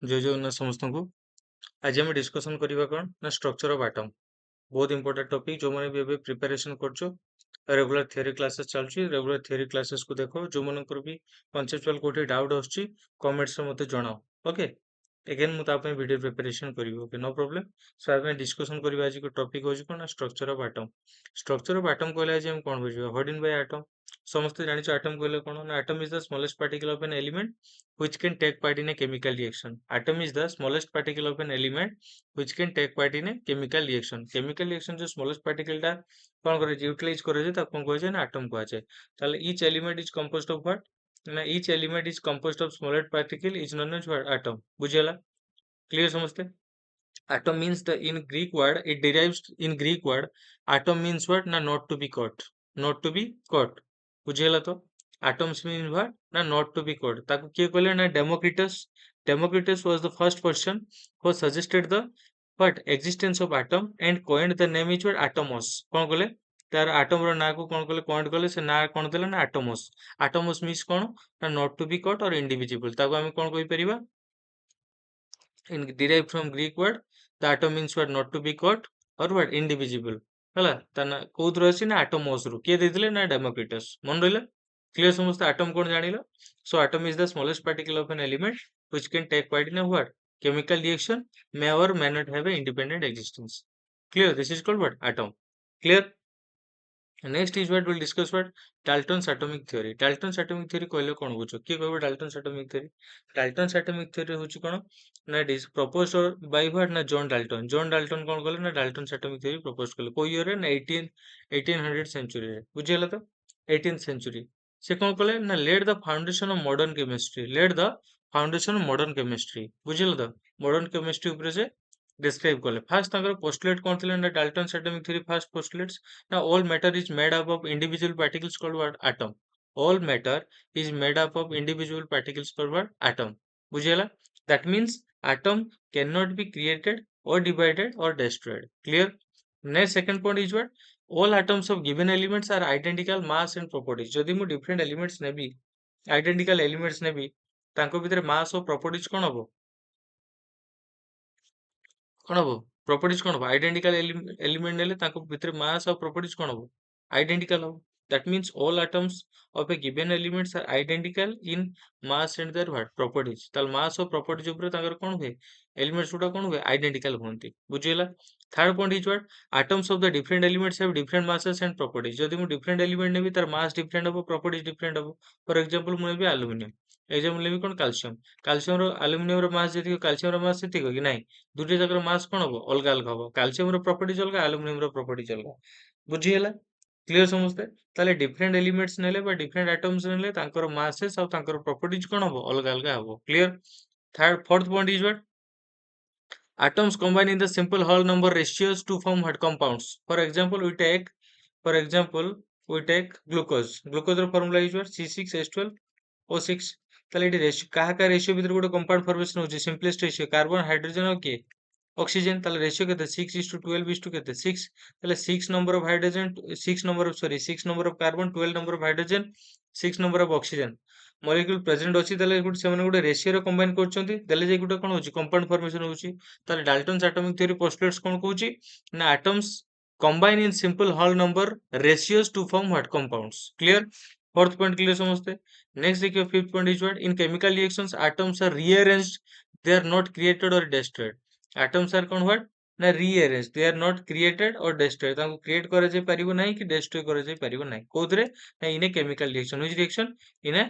जय जगन्नाथ समस्त को। आज आम डिस्कसन करवा कौन ना स्ट्रक्चर ऑफ एटम। बहुत इंपोर्टेंट टॉपिक जो मैंने भी प्रिपरेशन कर रेगुलर थ्योरी क्लासेस चलची। रेगुलर थ्योरी क्लासेस को देखो जो मनकर भी कॉन्सेप्चुअल कोठी डाउट आछी कमेंट्स रे मते जणाओ। ओके अगेन मु तापय वीडियो प्रिपरेशन करिवो। Okay no problem. सो आमे डिस्कशन करबा आज को टॉपिक होची कोन structure of atom. Structure of atom कहले आज हम कोन बुझिबा व्हाट इन बाय एटम। समस्त जानिछ एटम कहले कोन ना atom is the smallest particle of an element which can take part in a chemical reaction. Atom is the smallest particle of an element which can take part in a chemical reaction. Chemical reaction जो smallest particle टा कौन करे utilise करे जे ताको कौन कहे ना atom कहा जाए। ताले each element is composed of what ना each element is composed of smallest particle is known as what atom। बुझियला क्लियर समझते। atom means the in Greek word it derives in Greek word atom means what na not to be caught, not to be caught। बुझियला तो atoms mean what na not to be caught। ताको किए कहले ना Democritus। Democritus was the first person who suggested the what existence of atom and coined the name is what atomos। कौन कहले तार atom रो ना को कौन कहले पॉइंट कहले से ना कौन देले ना atomos। atomos means कौन ना not to be caught or indivisible। ताको हमें कौन कहि परिबा in derived from Greek word the atom means what not to be caught or what indivisible। ହେଲା ତାନା କୋଉଥିରୁ ଅଛି ନା atomos ରୁ କିଏ ଦେଇଥିଲେ ନା Democritus। ମନେ ରହିଲା କ୍ଲିୟର ସମସ୍ତେ atom କଣ ଜାଣିଲ। so atom is the smallest particle of an element which can take part in a what chemical reaction may or may not have a independent existence। clear this is called what atom। clear next is what we'll discuss what Dalton's atomic theory। Dalton's atomic theory कहले कौन बुझो किए कहबो Dalton's atomic theory। Dalton's atomic theory होची कोन ना it is proposed by what ना John Dalton। John Dalton कौन कहले ना Dalton's atomic theory propose कले कोई ईयर रे ना 1800 सेंचुरी रे बुझियला तो 18th century से कौन कहले ना laid the foundation of modern chemistry, laid the foundation of modern chemistry बुझियला तो modern chemistry ऊपर से describe कले। first तांकर postulate कौन थिले ना Dalton's atomic theory first postulates now all matter is made up of individual particles called what atom। all matter is made up of individual particles called what atom। बुझियला that means atom cannot be created or divided or destroyed। clear next second point is what all atoms of given elements are identical mass and properties। जदि मु different elements नेबी identical elements नेबी तांको भितर mass और properties कोन हबो कौन हम properties कौन हम आइडेंटिकल एलिमेंट नेले ताको भितर मास और प्रॉपर्टीज कौन हम आइडेंटिकल हम। That means all atoms of a given elements are identical in mass and their what properties. ताल मास और प्रॉपर्टीज ऊपर ताकर कौन हुए एलिमेंट्स गुडा कौन हुए आइडेंटिकल होंती। बुझियला third point is what atoms of the different elements have different masses and properties. जदि मु डिफरेंट एलिमेंट नेबी तार मास डिफरेंट हबो प्रॉपर्टीज डिफरेंट हबो। फॉर एग्जांपल मु नेबी एल्युमिनियम एग्जांपल नेबी कोन कैल्शियम। कैल्शियम रो एल्युमिनियम रो मास जति कैल्शियम रो मास सेति कि नाही दुटे जाकर मास कौन हम अलग अलग हम कैल्शियम रो प्रॉपर्टीज अलग एल्युमिनियम रो प्रॉपर्टीज अलग। बुझियला क्लियर समझते ताले डिफरेंट एलिमेंट्स नेले बा डिफरेंट एटम्स नेले तांकर मासेस और तांकर प्रॉपर्टीज कौन हम अलग अलग हम। Clear third fourth point is what atoms combine in the simple whole number ratios to form what compounds। for example we take glucose। glucose रो formula is what C6H12O6। ताले एटी रेशियो काहा का ratio भीतर गोटे compound formation होची simplest ratio carbon hydrogen और के oxygen. ताले रेशियो केते 6:12 इज टू केते 6। ताले 6 number of hydrogen 6 number of sorry 6 number of carbon 12 number of hydrogen 6 number of oxygen molecule present अछि। ताले गुड सेमाने गुड रेशियो रो कंबाइन करछंती देले जे गुड कोन होची कंपाउंड फॉर्मेशन होची। ताले डाल्टन्स एटॉमिक थ्योरी पोस्टुलेट्स कोन कहूची ना atoms combine in simple whole number ratios to form what compounds। clear fourth point clear समझते। next देखिए fifth point is what in chemical reactions atoms are rearranged they are not created or destroyed। atoms are कौन what ना rearranged they are not created or destroyed ताको create करा जाय परिबो नाही कि destroy करा जाय परिबो नाही कोथरे ना in a chemical reaction which reaction in a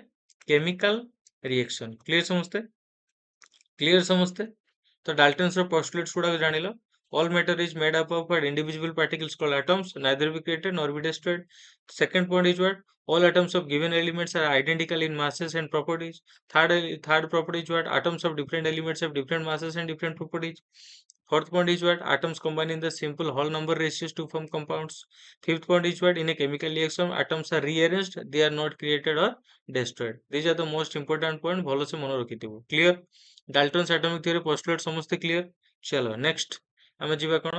chemical reaction। clear समझते क्लियर समझते। तो डाल्टन्स रो पोस्टुलेट्स गुडा जानिलो all matter is made up of what individual particles called atoms neither be created nor be destroyed। second point is what all atoms of given elements are identical in masses and properties। third property is what atoms of different elements have different masses and different properties। fourth point is what atoms combine in the simple whole number ratios to form compounds। fifth point is what in a chemical reaction atoms are rearranged they are not created or destroyed। these are the most important point भलो से मन रखिथिबो। Clear Dalton's atomic theory postulate समस्त clear. चलो next आमे जिबा कोन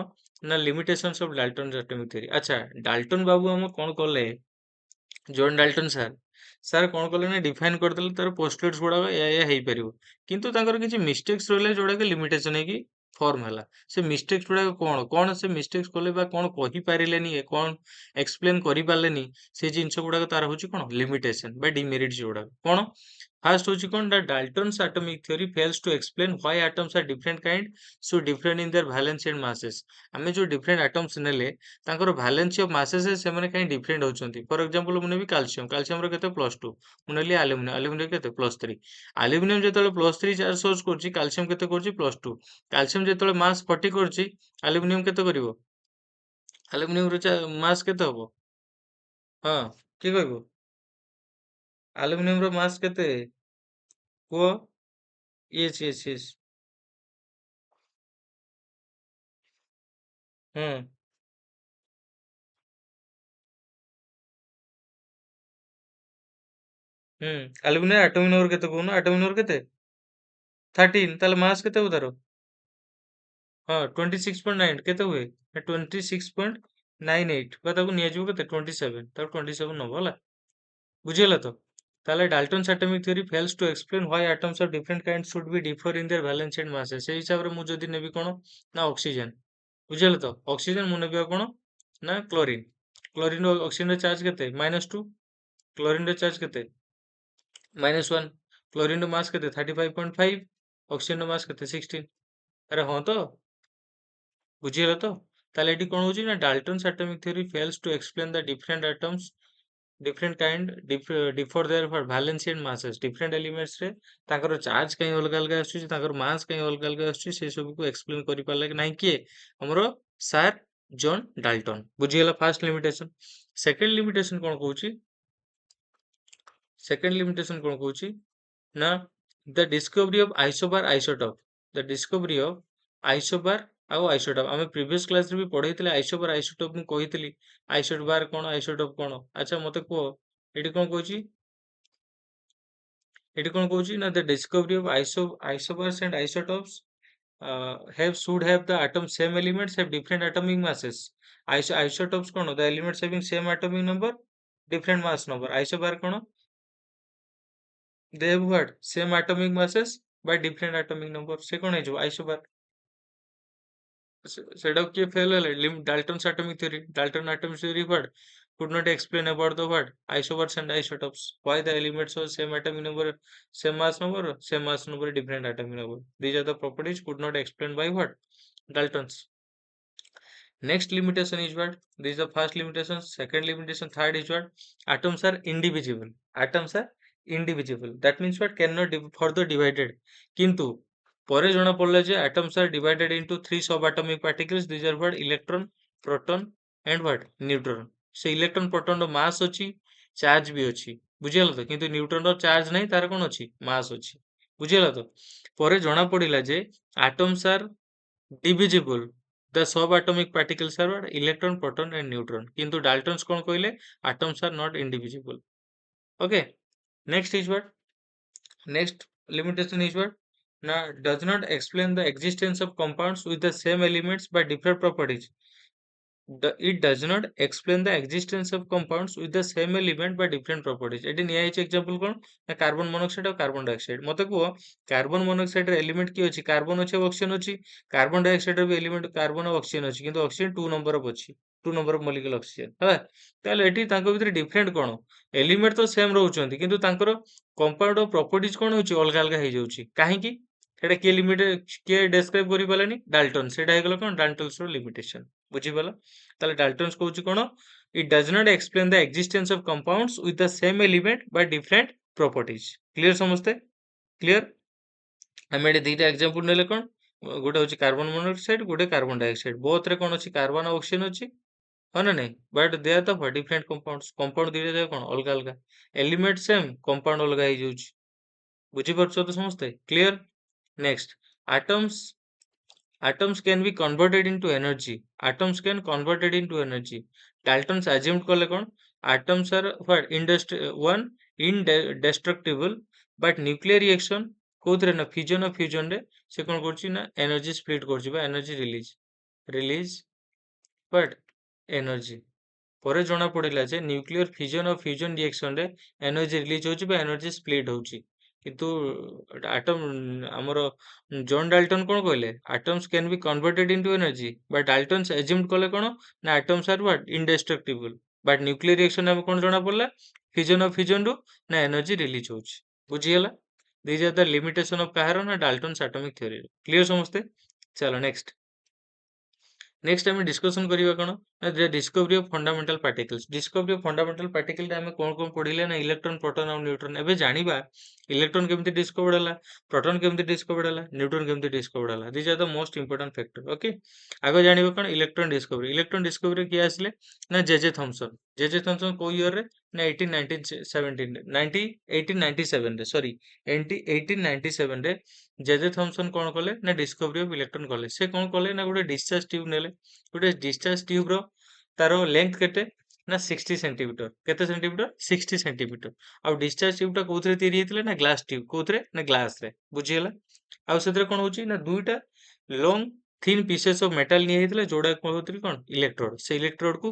ना limitations of Dalton's atomic theory. अच्छा डाल्टन बाबू हम कोन करले जॉन डाल्टन सर ସାର୍ କ'ଣ କଲେ ନା ଡିଫାଇନ୍ କରିଦେଲେ ତାର ପୋଷ୍ଟଲେଟ୍ସ ଗୁଡ଼ାକ ଏଇଆ ହେଇପାରିବ। କିନ୍ତୁ ତାଙ୍କର କିଛି ମିଷ୍ଟେକ୍ସ ରହିଲା ଯୋଉଟାକି ଲିମିଟେସନ୍ ହେଇକି ଫର୍ମ ହେଲା। ସେ ମିଷ୍ଟେକ୍ସ ଗୁଡ଼ାକ କ'ଣ? କ'ଣ ସେ ମିଷ୍ଟେକ୍ସ କଲେ ବା କ'ଣ କହିପାରିଲେନି, କ'ଣ ଏକ୍ସପ୍ଲେନ୍ କରିପାରିଲେନି, ସେ ଜିନିଷ ଗୁଡ଼ାକ ତାର ହଉଛି କ'ଣ ଲିମିଟେସନ୍ ବା ଡିମେରିଟ୍ସ ଯୋଉଗୁଡ଼ାକ। କ'ଣ? ଫାର୍ଷ୍ଟ ହଉଛି କ'ଣ ନା Dalton's atomic theory fails to explain why atoms are different kind so different in their valency and masses. ଆମେ ଯୋଉ ଡିଫରେଣ୍ଟ ଆଟମ୍ସ ନେଲେ ତାଙ୍କର ଭାଲେନ୍ସି ଅଫ୍ ମାସେସ୍ ସେମାନେ କାହିଁ ଡିଫରେଣ୍ଟ ହଉଛନ୍ତି। ଫର ଏକ୍ସାମ୍ପଲ ମୁଁ ନେବି କାଲସିୟମ, କାଲସିୟମର କେତେ +2, ମୁଁ ନେଲି ଆଲୁମିନିୟମ, ଆଲୁମିନିୟମ କେତେ +3। ଆଲୁମିନିୟମ ଯେତେବେଳେ +3 ଚାର୍ଜ ସୋର୍ସ କରୁଛି, କାଲସିୟମ କେତେ କରୁଛି +2। କାଲସିୟମ ଯେତେବେଳେ ମାସ୍ 40 କରୁଛି, ଆଲୁମିନିୟମ କେତେ କରିବ? ଆଲୁମିନିୟମର ମାସ୍ କେତେ ହବ? ହଁ, କିଏ କହିବ? ଆଲୁମିନିୟମର ମାସ୍ କେତେ କୁହ? Yes Yes Yes. ହୁଁ ହୁଁ। ଆଲୁମିନିୟମ ଆଟମିକ୍ ନମ୍ବର କେତେ କହୁନ? ଆଟମିକ୍ ନମ୍ବର କେତେ? 13। ତାହେଲେ ମାସ୍ କେତେ ହବ ତାର? ହଁ 26.9 କେତେ ହୁଏ? 26.98 ବା ତାକୁ ନିଆଯିବ କେତେ 27, ତାକୁ 27 ନବ ହେଲା। ବୁଝିଗଲା ତ? ତାହେଲେ Dalton's atomic theory fails to explain why atoms of different kind should be differ in their valency and masses. ସେଇ ହିସାବରେ ମୁଁ ଯଦି ନେବି କ'ଣ ନା ଅକ୍ସିଜେନ, ବୁଝିଗଲା ତ? ଅକ୍ସିଜେନ ମୁଁ ନେବି ଆଉ କ'ଣ ନା କ୍ଲୋରିନ୍। କ୍ଲୋରିନ୍ ଅକ୍ସିଜେନର ଚାର୍ଜ କେତେ? -2। କ୍ଲୋରିନ୍‌ର ଚାର୍ଜ କେତେ? -1। କ୍ଲୋରିନ୍‌ର ମାସ୍ କେତେ? 35.5। ଅକ୍ସିଜେନର ମାସ୍ କେତେ? 16। ଆରେ ହଁ ତ? ବୁଝିଗଲା ତ? ତାହେଲେ ଏଠି କ'ଣ ହଉଛି ନା Dalton's atomic theory fails to explain the different atoms different kind differ their valency and masses. Different ଏଲିମେଣ୍ଟସରେ ତାଙ୍କର ଚାର୍ଜ କାହିଁ ଅଲଗା ଅଲଗା ଆସୁଛି, ତାଙ୍କର ମାସ୍ କାହିଁ ଅଲଗା ଅଲଗା ଆସୁଛି, ସେ ସବୁକୁ ଏକ୍ସପ୍ଲେନ୍ କରିପାରିଲା କି ନାହିଁ କିଏ? ଆମର ସାର୍ ଜନ୍ ଡାଲ୍ଟନ୍। ବୁଝିଗଲା ଫାର୍ଷ୍ଟ ଲିମିଟେସନ୍। ସେକେଣ୍ଡ ଲିମିଟେସନ୍ କ'ଣ କହୁଛି? ସେକେଣ୍ଡ ଲିମିଟେସନ୍ କ'ଣ କହୁଛି ନା the discovery of isobar isotope. The discovery of isobar ଆଉ ଆଇସୋଟପ୍। ଆମେ ପ୍ରିଭିୟସ୍ କ୍ଲାସରେ ବି ପଢେଇଥିଲେ ଆଇସୋବାର ଆଇସୋଟପ୍ ମୁଁ କହିଥିଲି। ଆଇସୋବାର କ'ଣ ଆଇସୋଟପ୍ କ'ଣ? ଆଚ୍ଛା ମତେ କୁହ ଏଠି କ'ଣ କହୁଛି? ଏଠି କ'ଣ କହୁଛି ନା the discovery of isobars and isotopes have should have the atom same elements have different atomic masses. Isotopes କ'ଣ? The elements having same atomic number, different mass number. Isobar କ'ଣ? They have what? Same atomic masses by different atomic number. ସେ କ'ଣ ହେଇଯିବ? ଆଇସୋବାର। ସେଟାକୁ କିଏ fail ହେଲେ? Dalton's atomic theory. Dalton atomic theory what? Could not explain about the what? Isobars and isotopes. Why the elements of same atomic number, same mass number, different atomic number. These are the properties could not explain by what? Daltons. Next limitation is what? This is the first limitation. Second limitation. Third is what? Atoms are indivisible. Atoms are indivisible. That means what? Cannot further divided. কিন্তু পরে জনা পড়লো যে atoms are divided into 3 subatomic particles. These are what? Electron, proton and what? Neutron. ସେ electron ପ୍ରୋଟନର ମାସ୍ ଅଛି, charge ବି ଅଛି। ବୁଝିଗଲା ତ? କିନ୍ତୁ ନ୍ୟୁଟ୍ରନର ଚାର୍ଜ ନାହିଁ, ତାର କ'ଣ ଅଛି? ମାସ୍ ଅଛି। ବୁଝିଗଲା ତ? ପରେ ଜଣା ପଡ଼ିଲା ଯେ atoms are divisible. The subatomic particles are what? Electron, proton and neutron. কিন্তু Daltons କ'ଣ କହିଲେ? Atoms are not indivisible. Okay. Next is what? Next limitation is what? Now does not explain the existence of compounds with the same elements by different properties. It does not explain the existence of compounds with the same element by different properties. ଏଠି ନିଆ ହେଇଛି example କ'ଣ? ନା carbon monoxide ଆଉ carbon dioxide. ମତେ କୁହ carbon ମନୋକ୍ସାଇଡ୍‌ର element କିଏ ଅଛି? କାର୍ବନ ଅଛି ଆଉ ଅକ୍ସିଜେନ ଅଛି। କାର୍ବନ ଡାଇଅକ୍ସାଇଡ୍‌ର ବି ଏଲିମେଣ୍ଟ କାର୍ବନ ଆଉ ଅକ୍ସିଜେନ ଅଛି, କିନ୍ତୁ ଅକ୍ସିଜେନ 2 ନମ୍ବର ଅଫ୍ ଅଛି। 2 ନମ୍ବର ଅଫ୍ ମଲିକ୍ୟୁଲ ଅକ୍ସିଜେନ ହେଲା। ତାହେଲେ ଏଠି ତାଙ୍କ ଭିତରେ ଡିଫରେଣ୍ଟ କ'ଣ? ଏଲିମେଣ୍ଟ ତ ସେମ୍ ରହୁଛନ୍ତି, କିନ୍ତୁ ତାଙ୍କର କମ୍ପାଉଣ୍ଡ ଅଫ୍ ପ୍ରପର୍ଟିଜ୍ କ'ଣ ହେଉଛି? ଅଲଗା ଅଲଗା ହେଇଯାଉଛି। କାହିଁକି? ସେଟା କିଏ କିଏ ଡେସ୍କ୍ରାଇବ୍ କରିପାରିଲାନି? ଡାଲ୍ଟନ୍। ସେଇଟା ହେଇଗଲା କ'ଣ? ଡାଲ୍ଟନ୍ସର ଲିମିଟେସନ୍। ବୁଝିପାରିଲ? ତାହେଲେ ଡାଲ୍ଟନ୍ସ କହୁଛି କ'ଣ? It does not explain the existence of compounds with the same element by different properties. Clear ସମସ୍ତେ? Clear? ଆମେ ଏଠି ଦିଟା ଏକ୍ସାମ୍ପଲ ନେଲେ କ'ଣ? ଗୋଟେ ହେଉଛି କାର୍ବନ ମନୋକ୍ସାଇଡ୍, ଗୋଟେ କାର୍ବନ ଡାଇଅକ୍ସାଇଡ୍। ବୋଥରେ କ'ଣ ଅଛି? କାର୍ବନ ଆଉ ଅକ୍ସିଜେନ ଅଛି। ହଁ ନା ନାଇଁ? But De R the different compounds. Compound ଦିଟା ଯାକ କ'ଣ? ଅଲଗା ଅଲଗା। ଏଲିମେଣ୍ଟ ସେମ୍, କମ୍ପାଉଣ୍ଡ ଅଲଗା ହେଇଯାଉଛି। ବୁଝିପାରୁଛ ତ ସମସ୍ତେ? Clear? Next, atoms can be converted into energy. Atoms can converted into energy. Daltons assumed kale kon? Atoms are what? Indestructible, but nuclear reaction କୋଉଥିରେ ନା ଫ୍ୟୁଜନ ଆଉ ଫ୍ୟୁଜନରେ ସେ କ'ଣ କରୁଛି ନା ଏନର୍ଜି ସ୍ପ୍ଲିଟ୍ କରୁଛି ବା ଏନର୍ଜି ରିଲିଜ what? Energy. ପରେ ଜଣା ପଡିଲା ଯେ ନ୍ୟୁକ୍ଲିୟର ଫିଜନ ଆଉ ଫ୍ୟୁଜନ ରିଏକ୍ସନ ରେ ଏନର୍ଜି ରିଲିଜ ହଉଛି ବା ଏନର୍ଜି ସ୍ପ୍ଲିଟ୍ ହଉଛି। କିନ୍ତୁ ଆଟମ ଆମର ଜନ୍ ଡାଲ୍ଟନ କଣ କହିଲେ atoms can be converted into energy but Dalton's assumed କଲେ କଣ ନା atoms are what indestructible but nuclear reaction ଆମେ କଣ ଜଣା ପଡିଲା ଫିଜନ ଆଉ ଫ୍ୟୁଜନ ରୁ ନା ଏନର୍ଜି ରିଲିଜ ହଉଛି। ବୁଝିଗଲା? ଦିଜ ଆର୍ ଦ ଲିମିଟେସନ ଅଫ କାହାର ନା ଡାଲ୍ଟନ୍ସ ଆଟମିକ ଥିଓରି। କ୍ଲିୟର ସମସ୍ତେ? ଚାଲ ନେକ୍ସଟ। ନେକ୍ସଟ ଆମେ ଡିସ୍କସନ କରିବା କଣ ନା discovery of fundamental particles. Discovery of fundamental particle ରେ ଆମେ କଣ ପଢିଲେ ନା ଇଲେକ୍ଟ୍ରନ ପ୍ରୋଟନ ଆଉ ନ୍ୟୁଟ୍ରନ। ଏବେ ଜାଣିବା ଇଲେକ୍ଟ୍ରନ କେମିତି ଡିସ୍କଭର୍ଡ ହେଲା, ପ୍ରୋଟନ କେମିତି ଡିସ୍କଭର୍ଡ ହେଲା, ନ୍ୟୁଟ୍ରନ କେମିତି ଡିସ୍କଭର୍ଡ ହେଲା। These are the most important factor. Okay, ଆଗ ଜାଣିବା କଣ ଇଲେକ୍ଟ୍ରନ ଡିସ୍କଭରି। ଇଲେକ୍ଟ୍ରନ ଡିସ୍କଭରି କିଏ ଆସିଲେ ନା ଜେଜେ ଥମ୍ପସନ। ଜେଜେ ଥମ୍ପସନ କୋଉ ଇୟର ରେ ନା 1897 ରେ ସରି 1897 ରେ ଜେଜେ ଥମ୍ପସନ କଣ କଲେ ନା ଡିସ୍କଭରି ଅଫ ଇଲେକ୍ଟ୍ରନ କଲେ। ସେ କଣ କଲେ ନା ଗୋଟେ ଡିସଚାର୍ଜ ଟ୍ୟୁବ ନେଲେ। ଗୋଟେ ଡିସଚାର୍ଜ ଟ୍ୟୁବ ର ତାର ଲେନ୍ଥ କେତେ ନା 60 ସେଣ୍ଟିମିଟର। କେତେ ସେଣ୍ଟିମିଟର? 60 ସେଣ୍ଟିମିଟର। ଆଉ ଡିସଚାର୍ଜ ଟ୍ୟୁବ ଟା କୋଉଥିରେ ତିଆରି ହେଇଥିଲା ନା ଗ୍ଲାସ ଟ୍ୟୁବ। କୋଉଥିରେ ନା ଗ୍ଲାସ ରେ। ବୁଝିହେଲା? ଆଉ ସେଥିରେ କଣ ହଉଛି ନା ଦୁଇଟା ଲଙ୍ଗ ଥିନ୍ ପିसेସ୍ ଅଫ ମେଟାଲ ନିଆ ହେଇଥିଲା ଯୋଉଟା କହୁଥିଲି କଣ ଇଲେକ୍ଟ୍ରୋଡ। ସେ ଇଲେକ୍ଟ୍ରୋଡ କୁ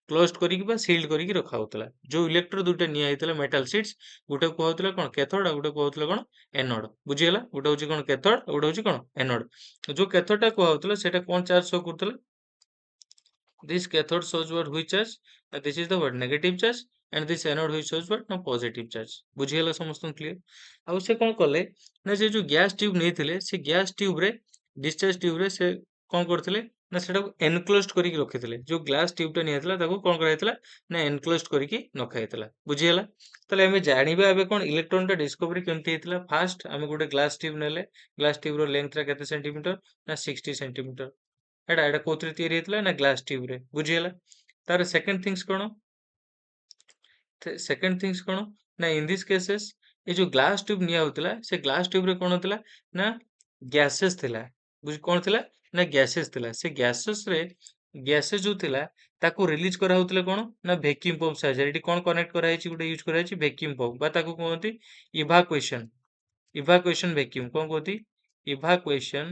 କ୍ଲୋଜ୍ଡ କରିକି ବା ସିଲ୍ଡ କରିକି ରଖା ହଉଥିଲା। ଯୋଉ ଇଲେକ୍ଟ୍ରୋଡ ଦୁଇଟା ନିଆ ହେଇଥିଲା ମେଟାଲ ସିଟ୍ସ ଗୋଟେ କୁହାହଉଥିଲା କଣ କେଥୋଡ ଆଉ ଗୋଟେ କୁହାହଉଥିଲା କଣ ଏନୋଡ। ବୁଝିଗଲା? ଗୋଟେ ହଉଛି କଣ କେଥୋଡ ଆଉ ଗୋଟେ ହଉଛି କଣ ଏନୋଡ। ଯୋଉ କେଥୋଡ ଟା କୁହାହଉଥିଲା ସେଟା କଣ ଚାର୍ଜ ଶୋ କରୁଥିଲା? This cathode shows what which charge? This is the what negative charge and this anode which shows what na positive charge. ବୁଝିଗଲା ସମସ୍ତଙ୍କୁ କ୍ଲିୟର? ଆଉ ସେ କଣ କଲେ ନା ସେ ଯୋଉ ଗ୍ୟାସ ଟ୍ୟୁବ ନେଇଥିଲେ ସେ ଗ୍ୟାସ ଟ୍ୟୁବ ରେ ଡିସଚାର୍ଜ ଟ୍ୟୁବ ରେ ସେ କଣ କରିଥିଲେ ନା ସେଟାକୁ ଏନକ୍ଲୋଜ୍ଡ କରିକି ରଖିଥିଲେ। ଯୋଉ ଗ୍ଲାସ ଟ୍ୟୁବ ଟା ନିଆଥିଲା ତାକୁ କଣ କରାଯାଇଥିଲା ନା ଏନକ୍ଲୋଜ୍ଡ କରିକି ରଖା ହେଇଥିଲା। ବୁଝିଗଲା? ତାହେଲେ ଆମେ ଜାଣିବା ଏବେ କଣ ଇଲେକ୍ଟ୍ରନ ଟା ଡିସ୍କଭରି କେମିତି ହେଇଥିଲା। ଫାଷ୍ଟ ଆମେ ଗୋଟେ ଗ୍ଲାସ ଟ୍ୟୁବ ନେଲେ। ଗ୍ଲାସ ଟ୍ୟୁବ ର ଲେନ୍ଥ ଟା କେତେ ସେଣ୍ଟିମିଟର ନା 60 ସେଣ୍ଟିମିଟର। ଏଟା କୋଉଥିରେ ତିଆରି ହେଇଥିଲା ନା ଗ୍ଲାସ ଟ୍ୟୁବ ରେ। ବୁଝିଗଲା? ତାର ସେକେଣ୍ଡ ଥିଙ୍ଗସ କଣ ନା ଇନ ଦିସ୍ କେସେସ୍ ଏ ଯୋଉ ଗ୍ଲାସ ଟ୍ୟୁବ ନିଆ ହଉଥିଲା ସେ ଗ୍ଲାସ ଟ୍ୟୁବ ରେ କଣ ଥିଲା ନା ଗ୍ୟାସେସ୍ ଥିଲା। କଣ ଥିଲା ନା ଗ୍ୟାସେସ୍ ଥିଲା। ସେ ଗ୍ୟାସେସ୍ ଯୋଉ ଥିଲା ତାକୁ ରିଲିଜ କରାହଉଥିଲା କଣ ନା ଭେକ୍ୟୁମ ପମ୍ପ ସାହାଯ୍ୟରେ। ଏଠି କଣ କନେକ୍ଟ କରାହେଇଛି ଗୋଟେ ୟୁଜ କରାହେଇଛି ଭେକ୍ୟୁମ ପମ୍ପ ବା ତାକୁ କୁହନ୍ତି ଇଭାକୁଏସନ। ଇଭାକୁଏସନ ଭେକ୍ୟୁମ କଣ କୁହନ୍ତି ଇଭାକୁଏସନ।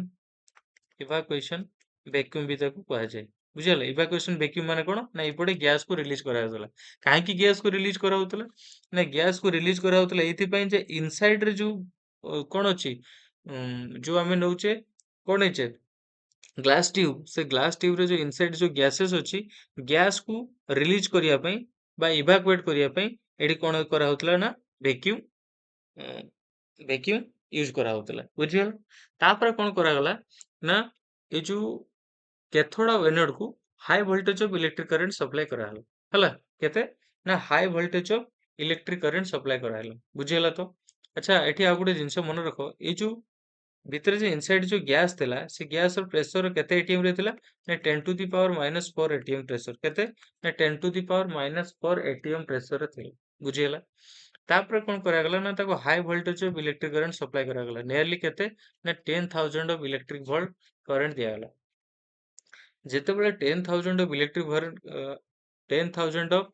ଇଭାକୁଏସନ ଭେକ୍ୟୁମ ବି ତାକୁ କୁହାଯାଏ। ବୁଝିଗଲା? ଇଭାକୁଏସନ ଭେକ୍ୟୁମ ମାନେ କଣ ନା ଏପଟେ ଗ୍ୟାସ କୁ ରିଲିଜ କରାଯାଉଥିଲା। କାହିଁକି ଗ୍ୟାସ କୁ ରିଲିଜ କରାହଉଥିଲା ନା ଗ୍ୟାସ କୁ ରିଲିଜ କରାହଉଥିଲା ଏଇଥିପାଇଁ ଯେ ଇନସାଇଡ ରେ ଯୋଉ କଣ ଅଛି ଯୋଉ ଆମେ ନଉଛେ କଣ ନେଇଛେ ଗ୍ଲାସ ଟ୍ୟୁବ। ସେ ଗ୍ଲାସ ଟ୍ୟୁବ ରେ ଯୋଉ ଇନସାଇଡ ଯୋଉ ଗ୍ୟାସେସ୍ ଅଛି ଗ୍ୟାସ କୁ ରିଲିଜ କରିବା ପାଇଁ ବା ଇଭାକୁଏଟ କରିବା ପାଇଁ ଏଠି କଣ କରାହଉଥିଲା ନା ଭେକ୍ୟୁମ ଭେକ୍ୟୁମ ୟୁଜ କରାହଉଥିଲା। ବୁଝିଗଲା? ତାପରେ କଣ କରାଗଲା ନା ଏ ଯୋଉ କ୍ୟାଥୋଡ ଆଉ ଏନୋଡ କୁ high voltage of electric current supply କରାହେଲା। ହେଲା? କେତେ ନା high voltage of electric current supply କରାହେଲା। ବୁଝିଗଲା ତ? ଆଚ୍ଛା ଏଠି ଆଉ ଗୋଟେ ଜିନିଷ ମନେ ରଖ ଏଇ ଯୋଉ ଭିତରେ ଯେ ଇନସାଇଡ ଯୋଉ ଗ୍ୟାସ ଥିଲା ସେ ଗ୍ୟାସ ର ପ୍ରେସର କେତେ ଏଟିଏମ ରେ ଥିଲା ନା 10 to the power minus 4 ATM pressure. କେତେ ନା 10 to the power minus 4 ATM pressure ରେ ଥିଲା। ବୁଝିଗଲା? ତାପରେ କଣ କରାଗଲା ନା ତାକୁ high voltage of electric current supply କରାଗଲା। ନିୟରଲି କେତେ ନା 10,000 ଅଫ ଇଲେକ୍ଟ୍ରିକ ଭୋଲ୍ଟ କରେଣ୍ଟ ଦିଆଗଲା। ଯେତେବେଳେ 10,000 of electric volt 10,000 of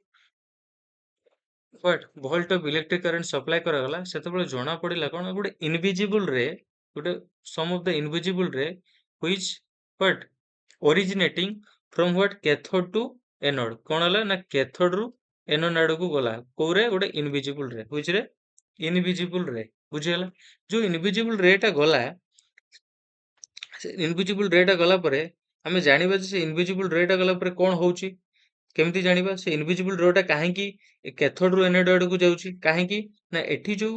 volt of electric current supply କରାଗଲା ସେତେବେଳେ ଜଣା ପଡିଲା କଣ ଗୋଟେ ଇନଭିଜିବୁଲ ରେ ଗୋଟେ ସମ ଅଫ ଦ ଇନଭିଜିବୁଲ ରେ which what originating from what cathode to anode କଣ ହେଲା ନା cathode ରୁ anode ଆଡକୁ ଗଲା। କୋଉରେ ଗୋଟେ ଇନଭିଜିବୁଲ ରେ which ରେ ଇନଭିଜିବୁଲ ରେ। ବୁଝିଗଲା? ଯୋଉ ଇନଭିଜିବୁଲ ରେ ଟା ଗଲା ସେ ଇନଭିଜିବୁଲ ରେ ଟା ଗଲା ପରେ ଆମେ ଜାଣିବା ଯେ ସେ ଇନଭିଜିବୁଲ ରେ ଟା ଗଲା ପରେ କଣ ହଉଛି। କେମିତି ଜାଣିବା ସେ ଇନଭିଜିବୁଲ ରେ ଟା କାହିଁକି କ୍ୟାଥୋଡ ରୁ ଏନୋଡ ଆଡକୁ ଯାଉଛି କାହିଁକି ନା ଏଠି ଯୋଉ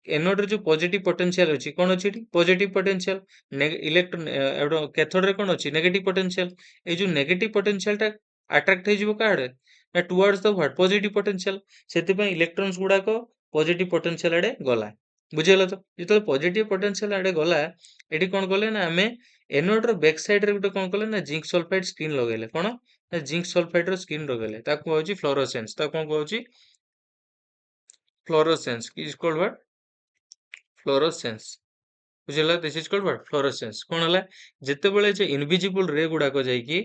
ଏନୋଡ ରେ ଯୋଉ ପଜିଟିଭ ପୋଟେନସିଆଲ ଅଛି କଣ ଅଛି ଏଠି ପଜିଟିଭ ପୋଟେନସିଆଲ। ଇଲେକ୍ଟ୍ରୋନ କ୍ୟାଥୋଡ ରେ କଣ ଅଛି ନେଗେଟିଭ ପୋଟେନସିଆଲ। ଏଇ ଯୋଉ ନେଗେଟିଭ ପୋଟେନସିଆଲ ଟା ଆଟ୍ରାକ୍ଟ ହେଇଯିବ କାଆଡେ ନା towards the what positive potential. ସେଥିପାଇଁ ଇଲେକ୍ଟ୍ରନ୍ସ ଗୁଡାକ ପଜିଟିଭ ପୋଟେନସିଆଲ ଆଡେ ଗଲା। ବୁଝିଗଲା ତ? ଯେତେବେଳେ ପଜିଟିଭ ପୋଟେନସିଆଲ ଆଡେ ଗଲା ଏଠି କଣ କଲେ ନା ଆମେ ଏନୋଡ ର ବ୍ୟାକ୍ ସାଇଡ ରେ ଗୋଟେ କଣ କଲେ ନା ଜିଙ୍କ ସଲଫାଇଡ ସ୍କ୍ରିନ୍ ଲଗେଇଲେ। କଣ ନା ଜିଙ୍କ ସଲଫାଇଡ ର ସ୍କ୍ରିନ୍ ଲଗେଇଲେ। ତାକୁ କୁହାଯାଉଛି ଫ୍ଲୋରୋସେନ୍ସ। ତାକୁ କଣ କୁହାଯାଉଛି fluorescence is called what fluorescence। ବୁଝିଲା? this is called what fluorescence। କଣ ହେଲା ଯେତେବେଳେ ଯେ ଇନଭିଜିବୁଲ ରେ ଗୁଡାକ ଯାଇକି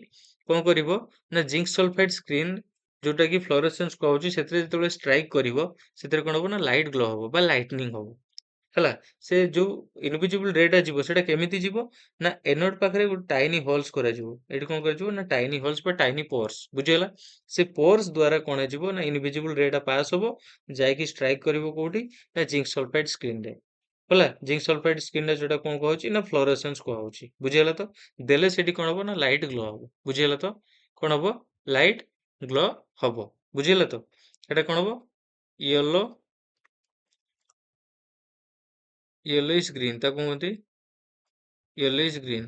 କଣ କରିବ ନା ଜିଙ୍କ ସଲଫାଇଡ ସ୍କ୍ରିନ୍ ଯୋଉଟା କି ଫ୍ଲୋରୋସେନ୍ସ କହୁଛି ସେଥିରେ ଯେତେବେଳେ ଷ୍ଟ୍ରାଇକ କରିବ ସେଥିରେ କଣ ହବ ନା ଲାଇଟ ଗ୍ଲୋ ହବ ବା ଲାଇଟନିଂ ହବ। ହେଲା ସେ ଯୋଉ ଇନଭିଜିବୁଲ ରେଟା ଯିବ ସେଟା କେମିତି ଯିବ ନା ଏନୋଡ ପାଖରେ ଗୋଟେ ଟାଇନି ହୋଲ୍ସ କରାଯିବ ଏଠି କଣ କରାଯିବ ନା ଟାଇନି ହୋଲ୍ସ ବା ଟାଇନି ପୋର୍ସ ବୁଝିଗଲା ସେ ପୋର୍ସ ଦ୍ଵାରା କଣ ହେଇଯିବ ନା ଇନଭିଜିବୁଲ ରେଟା ପାସ୍ ହବ ଯାଇକି ଷ୍ଟ୍ରାଇକ କରିବ କୋଉଠି ନା ଜିଙ୍କ ସଲଫାଇଡ ସ୍କ୍ରିନ ରେ ହେଲା ଜିଙ୍କ ସଲଫାଇଡ ସ୍କ୍ରିନ ରେ ଯୋଉଟା କଣ କୁହାହଉଛି ନା ଫ୍ଲୋରେସେନ୍ସ କୁହାହଉଛି ବୁଝିଗଲା ତ ଦେଲେ ସେଠି କଣ ହବ ନା ଲାଇଟ ଗ୍ଲୋ ହବ ବୁଝିଗଲା ତ କଣ ହବ ଲାଇଟ ଗ୍ଲୋ ହବ ବୁଝିଗଲା ତ ଏଟା କଣ ହବ ୟେଲୋ ୟେଲୋଇଶ ଗ୍ରୀନ ତାକୁ କୁହନ୍ତି ୟେଲୋଇଶ ଗ୍ରୀନ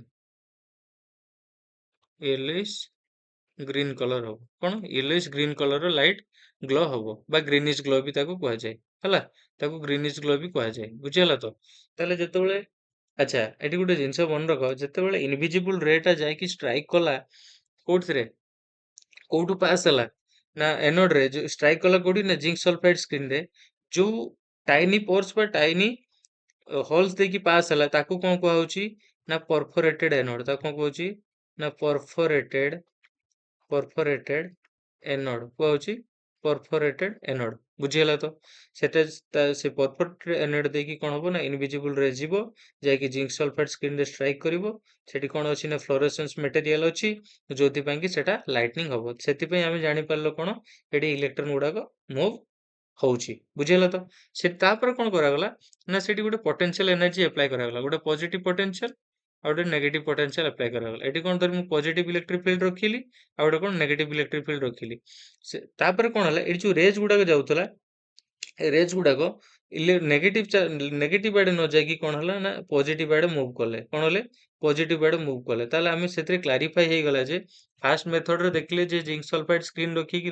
ୟେଲୋଇଶ ଗ୍ରୀନ କଲର ହବ କଣ ୟେଲୋଇଶ ଗ୍ରୀନ କଲର ଲାଇଟ ଗ୍ଲୋ ହବ ବା ଗ୍ରୀନିଶ ଗ୍ଲୋ ବି ତାକୁ କୁହାଯାଏ ହେଲା ତାକୁ ଗ୍ରୀନିଶ ଗ୍ଲୋ ବି କୁହାଯାଏ ବୁଝିହେଲା ତ ତାହେଲେ ଯେତେବେଳେ ଆଚ୍ଛା ଏଠି ଗୋଟେ ଜିନିଷ ମନେ ରଖ ଯେତେବେଳେ ଇନଭିଜିବୁଲ ରେ ଟା ଯାଇକି ଷ୍ଟ୍ରାଇକ କଲା କୋଉଥିରେ କୋଉଠୁ ପାସ୍ ହେଲା ନା ଏନୋଡ ରେ ଯୋଉ ଷ୍ଟ୍ରାଇକ କଲା କୋଉଠି ନା ଜିଙ୍କ ସଲଫାଇଡ ସ୍କ୍ରିନ ରେ ଯୋଉ ଟାଇନି ପୋର୍ସ ବା ଟାଇନି ହୋଲ୍ସ ଦେଇକି ପାସ୍ ହେଲା ତାକୁ କଣ କୁହାହଉଛି ନା ପରଫୋରେଟେଡ ଏନୋଡ ତାକୁ କଣ କହୁଛି ନା ପରଫୋରେଟେଡ ଏନୋଡ କୁହାହଉଛି ପରଫୋରେଟେଡ ଏନୋଡ ବୁଝିହେଲା ତ ସେଟା ସେ ପରଫୋରେଟେଡ ଏନୋଡ ଦେଇକି କଣ ହବ ନା ଇନଭିଜିବୁଲ ରେ ଯିବ ଯାଇକି ଜିଙ୍କ ସଲଫାଇଡ ସ୍କ୍ରିନ ରେ ଷ୍ଟ୍ରାଇକ କରିବ ସେଠି କଣ ଅଛି ନା ଫ୍ଲୋରେସେନ୍ସ ମେଟେରିଆଲ ଅଛି ଯୋଉଥିପାଇଁ କି ସେଟା ଲାଇଟନିଂ ହବ ସେଥିପାଇଁ ଆମେ ଜାଣିପାରିଲ କଣ ଏଠି ଇଲେକ୍ଟ୍ରନ ଗୁଡାକ ମୁଭ ହଉଛି ବୁଝିହେଲା ତ ସେ ତାପରେ କଣ କରାଗଲା ନା ସେଠି ଗୋଟେ ପୋଟେନସିଆଲ ଏନର୍ଜି ଆପ୍ଲାଏ କରାଗଲା ଗୋଟେ ପଜିଟିଭ ପୋଟେନସିଆଲ ଆଉ ଗୋଟେ ନେଗେଟିଭ ପୋଟେନସିଆଲ ଆପ୍ଲାଏ କରାଗଲା ଏଠି କଣ ଧର ମୁଁ ପଜିଟିଭ ଇଲେକ୍ଟ୍ରିକ ଫିଲ୍ଡ ରଖିଲି ଆଉ ଗୋଟେ କଣ ନେଗେଟିଭ ଇଲେକ୍ଟ୍ରିକ ଫିଲ୍ଡ ରଖିଲି ସେ ତାପରେ କଣ ହେଲା ଏଠି ଯୋଉ ରେଜ ଗୁଡାକ ଯାଉଥିଲା ରେଜ ଗୁଡାକ ନେଗେଟିଭ ଆଡେ ନ ଯାଇକି କଣ ହେଲା ନା ପଜିଟିଭ ଆଡେ ମୁଭ କଲେ କଣ ହେଲେ ପଜିଟିଭ ଆଡେ ମୁଭ କଲେ ତାହେଲେ ଆମେ ସେଥିରେ କ୍ଲାରିଫାଇ ହେଇଗଲା ଯେ ଫାର୍ଷ୍ଟ ମେଥଡରେ ଦେଖିଲେ ଯେ ଜିଙ୍କ ସଲଫାଇଡ ସ୍କ୍ରିନ ରଖିକି